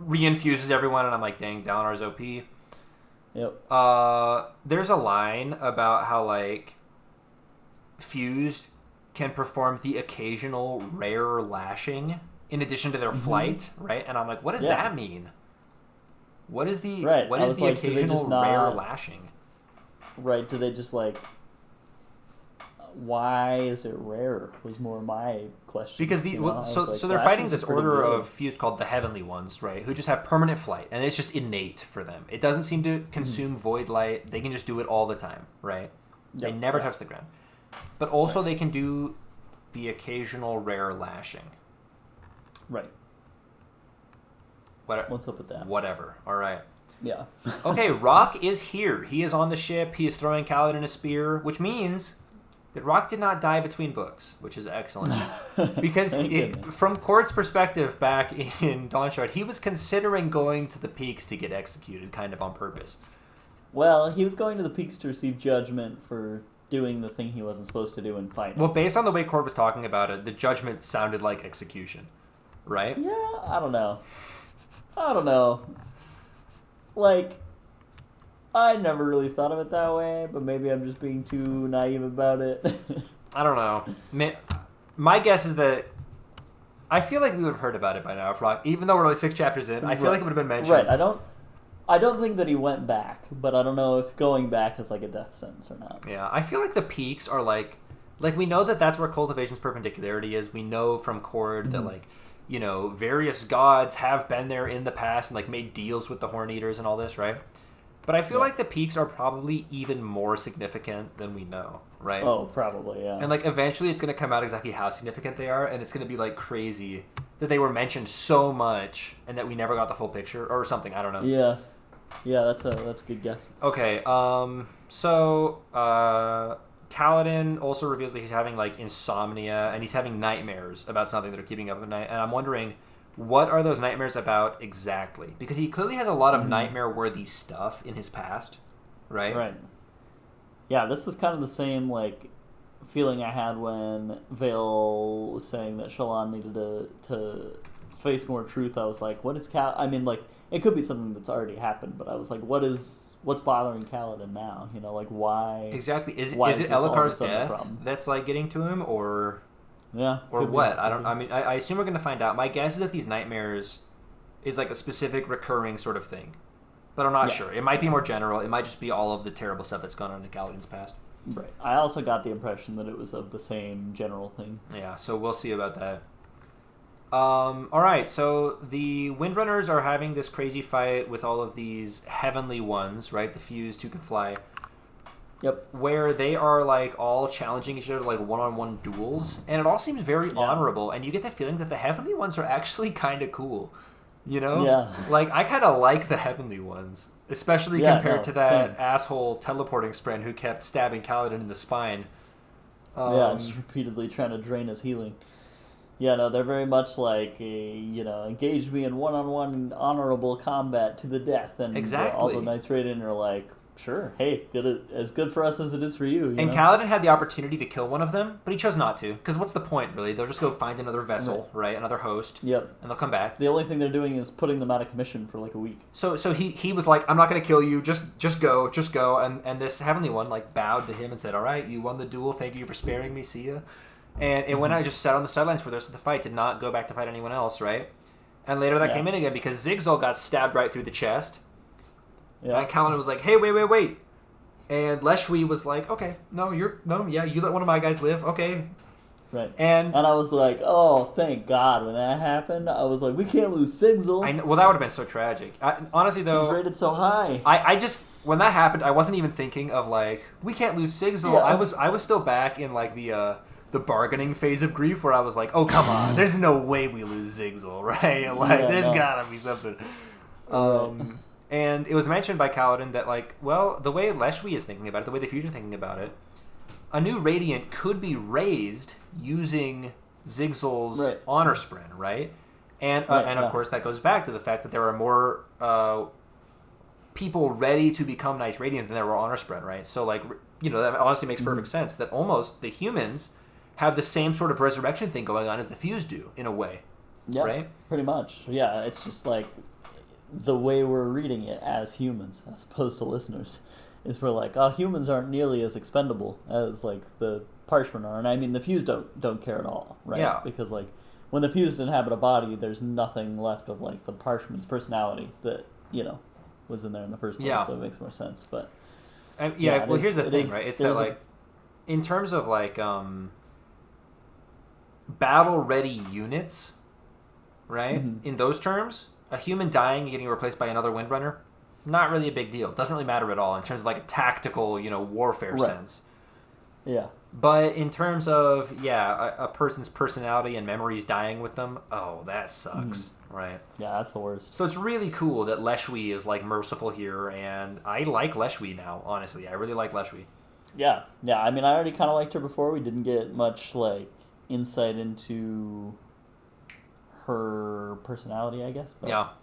reinfuses everyone, and I'm like, dang, Dalinar's OP. Yep. There's a line about how like fused can perform the occasional rare lashing in addition to their flight, right? And I'm like, what does that mean? What is the occasional rare lashing? Right, do they just like why is it rare was more my question. Because so they're fighting this order of fused called the Heavenly Ones, right? Who just have permanent flight, and it's just innate for them. It doesn't seem to consume void light. They can just do it all the time, right? They never touch the ground. But also they can do the occasional rare lashing. Right. What's up with that? Whatever. All right. Yeah. Okay, Rock is here. He is on the ship. He is throwing Kaladin a spear, which means that Rock did not die between books, which is excellent. Because from Cord's perspective back in Dawnshard, he was considering going to the Peaks to get executed, kind of on purpose. Well, he was going to the Peaks to receive judgment for doing the thing he wasn't supposed to do in fighting. Well, based on the way Cord was talking about it, the judgment sounded like execution, right? Yeah, I don't know. Like, I never really thought of it that way, but maybe I'm just being too naive about it. I don't know. My guess is that I feel like we would have heard about it by now, Rock. Even though we're only 6 chapters in, I feel like it would have been mentioned. Right, I don't think that he went back, but I don't know if going back is like a death sentence or not. Yeah, I feel like the Peaks are like we know that that's where Cultivation's perpendicularity is. We know from Cord that like, various gods have been there in the past and like made deals with the Horn Eaters and all this, right? But I feel like the Peaks are probably even more significant than we know, right? Oh, probably, yeah. And like eventually it's going to come out exactly how significant they are, and it's going to be like crazy that they were mentioned so much and that we never got the full picture or something. I don't know. Yeah, that's a good guess. Okay, so Kaladin also reveals that he's having like insomnia and he's having nightmares about something that are keeping him up at night. And I'm wondering, what are those nightmares about exactly? Because he clearly has a lot of nightmare-worthy stuff in his past, right? Right. Yeah, this is kind of the same like feeling I had when Vale was saying that Shallan needed to face more truth. I was like, what is I mean, like, it could be something that's already happened, but I was like, what's bothering Kaladin now? Like, why? Exactly. Is it Elhokar's death that's like getting to him, or what? I assume we're gonna find out. My guess is that these nightmares is like a specific recurring sort of thing, but I'm not sure. It might be more general. It might just be all of the terrible stuff that's gone on in Kaladin's past. Right. I also got the impression that it was of the same general thing. Yeah. So we'll see about that. All right, so the Windrunners are having this crazy fight with all of these Heavenly Ones, right? The fused who can fly. Yep. Where they are like all challenging each other like one-on-one duels, and it all seems very honorable. And you get the feeling that the Heavenly Ones are actually kind of cool, Yeah. Like I kind of like the Heavenly Ones, especially compared to that asshole teleporting sprint who kept stabbing Kaladin in the spine. Just repeatedly trying to drain his healing. Yeah, no, they're very much like, engage me in one-on-one honorable combat to the death. And all the Knights Radiant are like, sure, hey, as good for us as it is for you. And Kaladin had the opportunity to kill one of them, but he chose not to. Because what's the point, really? They'll just go find another vessel, right? Another host. Yep. And they'll come back. The only thing they're doing is putting them out of commission for like a week. So he was like, I'm not going to kill you. Just go. And this Heavenly One like bowed to him and said, all right, you won the duel. Thank you for sparing me. See ya. And it went out, just sat on the sidelines for the rest of the fight, did not go back to fight anyone else, right? And later that came in again because Zigzal got stabbed right through the chest. Yeah. And Kaladin was like, hey, wait. And Leshwi was like, okay, you let one of my guys live, okay. Right. And I was like, oh, thank God when that happened. I was like, we can't lose Zigzal. I know, well, that would have been so tragic. Honestly, though. He's rated so high. I just, when that happened, I wasn't even thinking of like, we can't lose Zigzal. Yeah. I was still back in like the bargaining phase of grief where I was like, oh, come on. There's no way we lose Zigzal, right? Like, there's gotta be something. And it was mentioned by Kaladin that, like, well, the way Leshwi is thinking about it, the way the future is thinking about it, a new Radiant could be raised using Zigzal's honor spren, right? And of course that goes back to the fact that there are more people ready to become Knights Radiant than there were honor spren, right? So like, that honestly makes perfect sense that almost the humans have the same sort of resurrection thing going on as the Fused do in a way. Yeah, right? Pretty much. Yeah, it's just like the way we're reading it as humans, as opposed to listeners, is we're like, humans aren't nearly as expendable as like the Parchment are, and I mean the Fused don't care at all, right? Yeah. Because like when the Fused inhabit a body, there's nothing left of like the Parchment's personality that was in there in the first place, so it makes more sense. But here's the thing, right? It's that like in terms of like battle ready units, right? Mm-hmm. In those terms, a human dying and getting replaced by another Windrunner, not really a big deal. Doesn't really matter at all in terms of like a tactical, warfare sense. Yeah. But in terms of a person's personality and memories dying with them, that sucks, right? Yeah, that's the worst. So it's really cool that Leshwi is like merciful here, and I like Leshwi now. Honestly, I really like Leshwi. Yeah. I mean, I already kind of liked her before. We didn't get much like insight into her personality, I guess. But,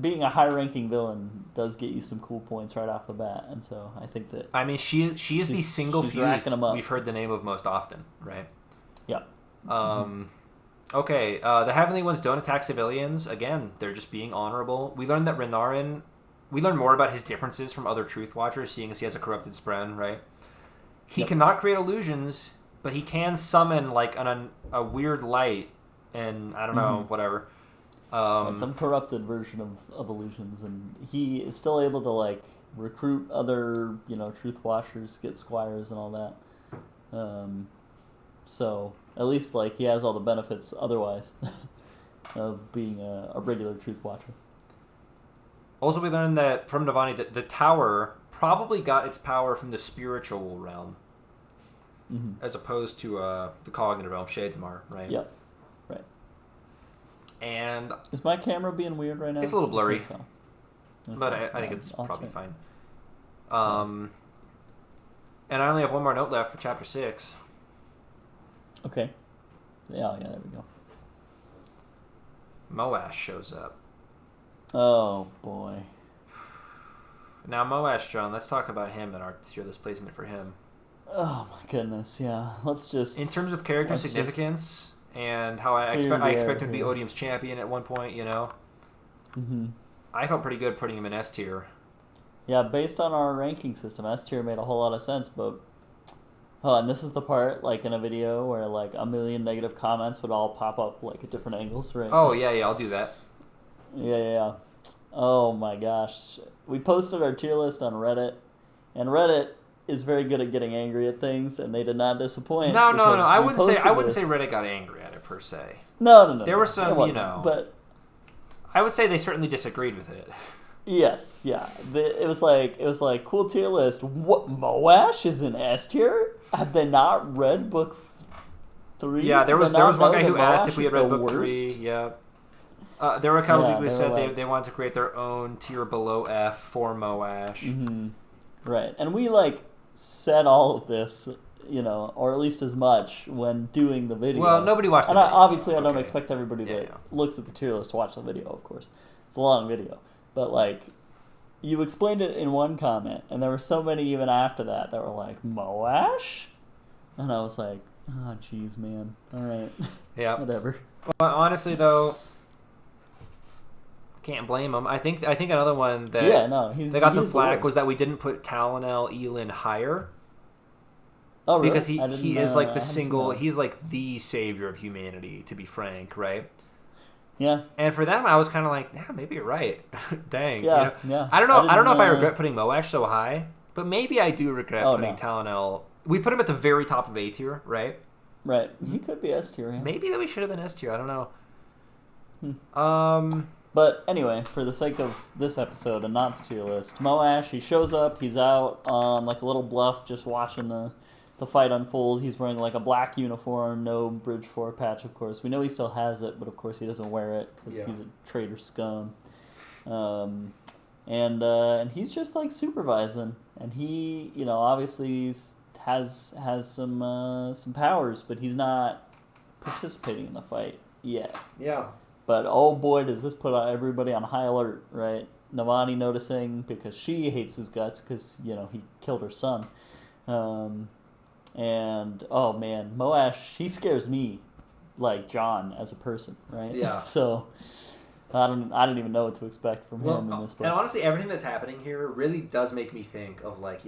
being a high-ranking villain does get you some cool points right off the bat, and so I think that... I mean, she is the single Fused we've heard the name of most often, right? Yeah. Okay, the Heavenly Ones don't attack civilians. Again, they're just being honorable. We learned that Renarin... We learn more about his differences from other Truth Watchers, seeing as he has a corrupted spren, right? He cannot create illusions, but he can summon, like, a weird light, and I don't know, whatever. Some corrupted version of illusions, and he is still able to like recruit other Truth Watchers, get squires and all that. So at least like he has all the benefits otherwise of being a regular Truth Watcher. Also, we learned that from Navani that the tower probably got its power from the spiritual realm, as opposed to the cognitive realm, Shadesmar, right? Yep. And is my camera being weird right now? It's a little blurry, okay. But I think it's probably fine. And I only have one more note left for Chapter 6. Okay. Yeah, there we go. Moash shows up. Oh, boy. Now, Moash, John, let's talk about him and our tier list placement for him. Oh, my goodness, yeah. Let's just... In terms of character significance... And how I expect him to be Odium's champion at one point, I felt pretty good putting him in S tier. Yeah, based on our ranking system, S tier made a whole lot of sense, but... Oh, and this is the part, like, in a video where, like, a million negative comments would all pop up, like, at different angles, right? Oh, yeah, I'll do that. Yeah. Oh, my gosh. We posted our tier list on Reddit, and Reddit is very good at getting angry at things, and they did not disappoint. No. I wouldn't say Reddit got angry at it per se. No. There were some, but I would say they certainly disagreed with it. Yes, yeah. It was like cool tier list. What, Moash is in S tier? Have they not read book 3? Yeah, there was one guy who asked if we had read book 3. Yeah. There were a couple people who said they wanted to create their own tier below F for Moash. Right, and we said all of this, or at least as much when doing the video. Well, nobody watched the video. Obviously, I don't expect everybody that looks at the tier list to watch the video, of course. It's a long video. But, you explained it in one comment, and there were so many even after that were like, Moash? And I was like, oh, jeez, man. All right. Yeah. Whatever. Well, honestly, though, can't blame him. I think another one that they got some flack was that we didn't put Talonel Elin higher. Oh, really? Because he is like the single. He's like the savior of humanity, to be frank, right? Yeah. And for them, I was kind of like, yeah, maybe you're right. Dang. Yeah. Yeah. I don't know if I regret putting Moash so high, but maybe I do regret putting Talonel. We put him at the very top of A tier, right? Right. He could be S tier. Yeah. Maybe that we should have been S tier. I don't know. But anyway, for the sake of this episode and not the tier list, Moash, he shows up, he's out on a little bluff just watching the fight unfold. He's wearing a black uniform, no Bridge 4 patch, of course. We know he still has it, but of course he doesn't wear it because he's a traitor scum. And he's just supervising, and he, obviously has some powers, but he's not participating in the fight yet. Yeah. But oh boy, does this put everybody on high alert, right? Navani noticing because she hates his guts because, he killed her son. And, oh man, Moash, he scares me like John as a person, right? Yeah. So I don't even know what to expect from him in this book. And honestly, everything that's happening here really does make me think of, like,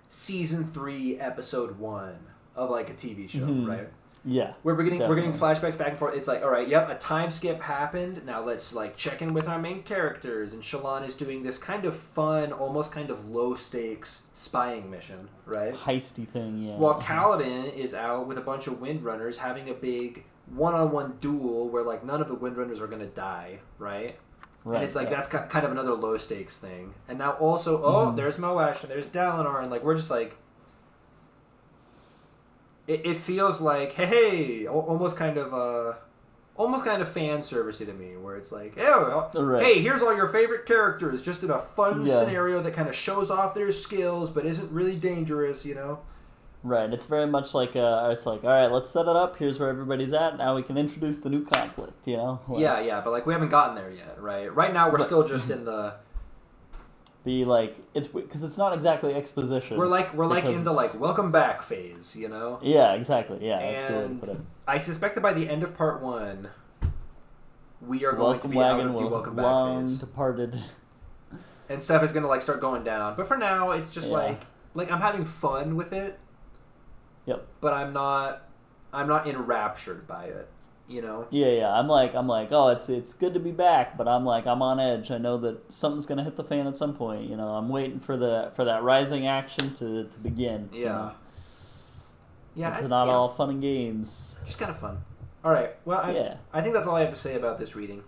season 3, episode 1 of, like, a TV show, right? Yeah, we're getting flashbacks back and forth. It's like, all right, yep, a time skip happened. Now let's like check in with our main characters. And Shallan is doing this kind of fun, almost kind of low stakes spying mission, right? Heisty thing, yeah. While Kaladin is out with a bunch of Windrunners having a big one-on-one duel where like none of the Windrunners are gonna die, right? And it's like that's kind of another low stakes thing. And now also, there's Moash and there's Dalinar, and like we're just like. It feels like, hey, almost kind of fan servicey to me, where it's like, hey, here's all your favorite characters, just in a fun scenario that kind of shows off their skills, but isn't really dangerous, Right. It's very much like, it's like, all right, let's set it up. Here's where everybody's at. Now we can introduce the new conflict, Like, yeah, but like we haven't gotten there yet, right? Right now we're still just in the it's because it's not exactly exposition. We're in the like welcome back phase, Yeah, exactly. Yeah, that's good way to put it. I suspect that by the end of part 1, we are going to be out of the welcome back phase. Departed. And stuff is going to like start going down. But for now, it's just like I'm having fun with it. Yep. But I'm not enraptured by it. Yeah. I'm like, oh, it's good to be back, but I'm on edge. I know that something's gonna hit the fan at some point. I'm waiting for that rising action to begin. Yeah. Yeah. It's not all fun and games. Just kind of fun. All right. Well, I think that's all I have to say about this reading.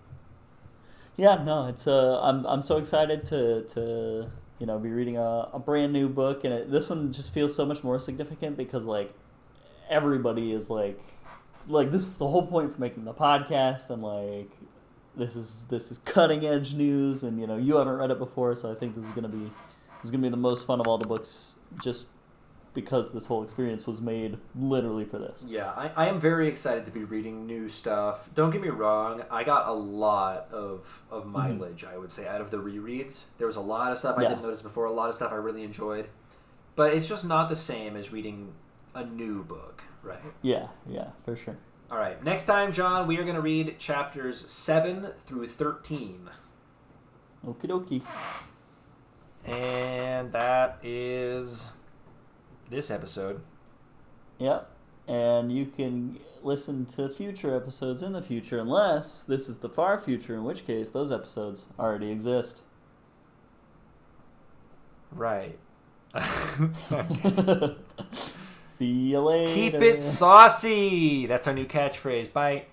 Yeah. No. It's I'm so excited to be reading a brand new book, and this one just feels so much more significant because like everybody is like this is the whole point for making the podcast, and like this is cutting edge news, and you haven't read it before, so I think this is gonna be the most fun of all the books, just because this whole experience was made literally for this. Yeah, I am very excited to be reading new stuff. Don't get me wrong, I got a lot of mileage, I would say, out of the rereads. There was a lot of stuff I didn't notice before, a lot of stuff I really enjoyed, but it's just not the same as reading a new book. Right. Yeah, for sure. All right. Next time, John, we are going to read chapters 7 through 13. Okie dokie. And that is this episode. Yep. And you can listen to future episodes in the future, unless this is the far future, in which case those episodes already exist. Right. See you later. Keep it saucy. That's our new catchphrase. Bye.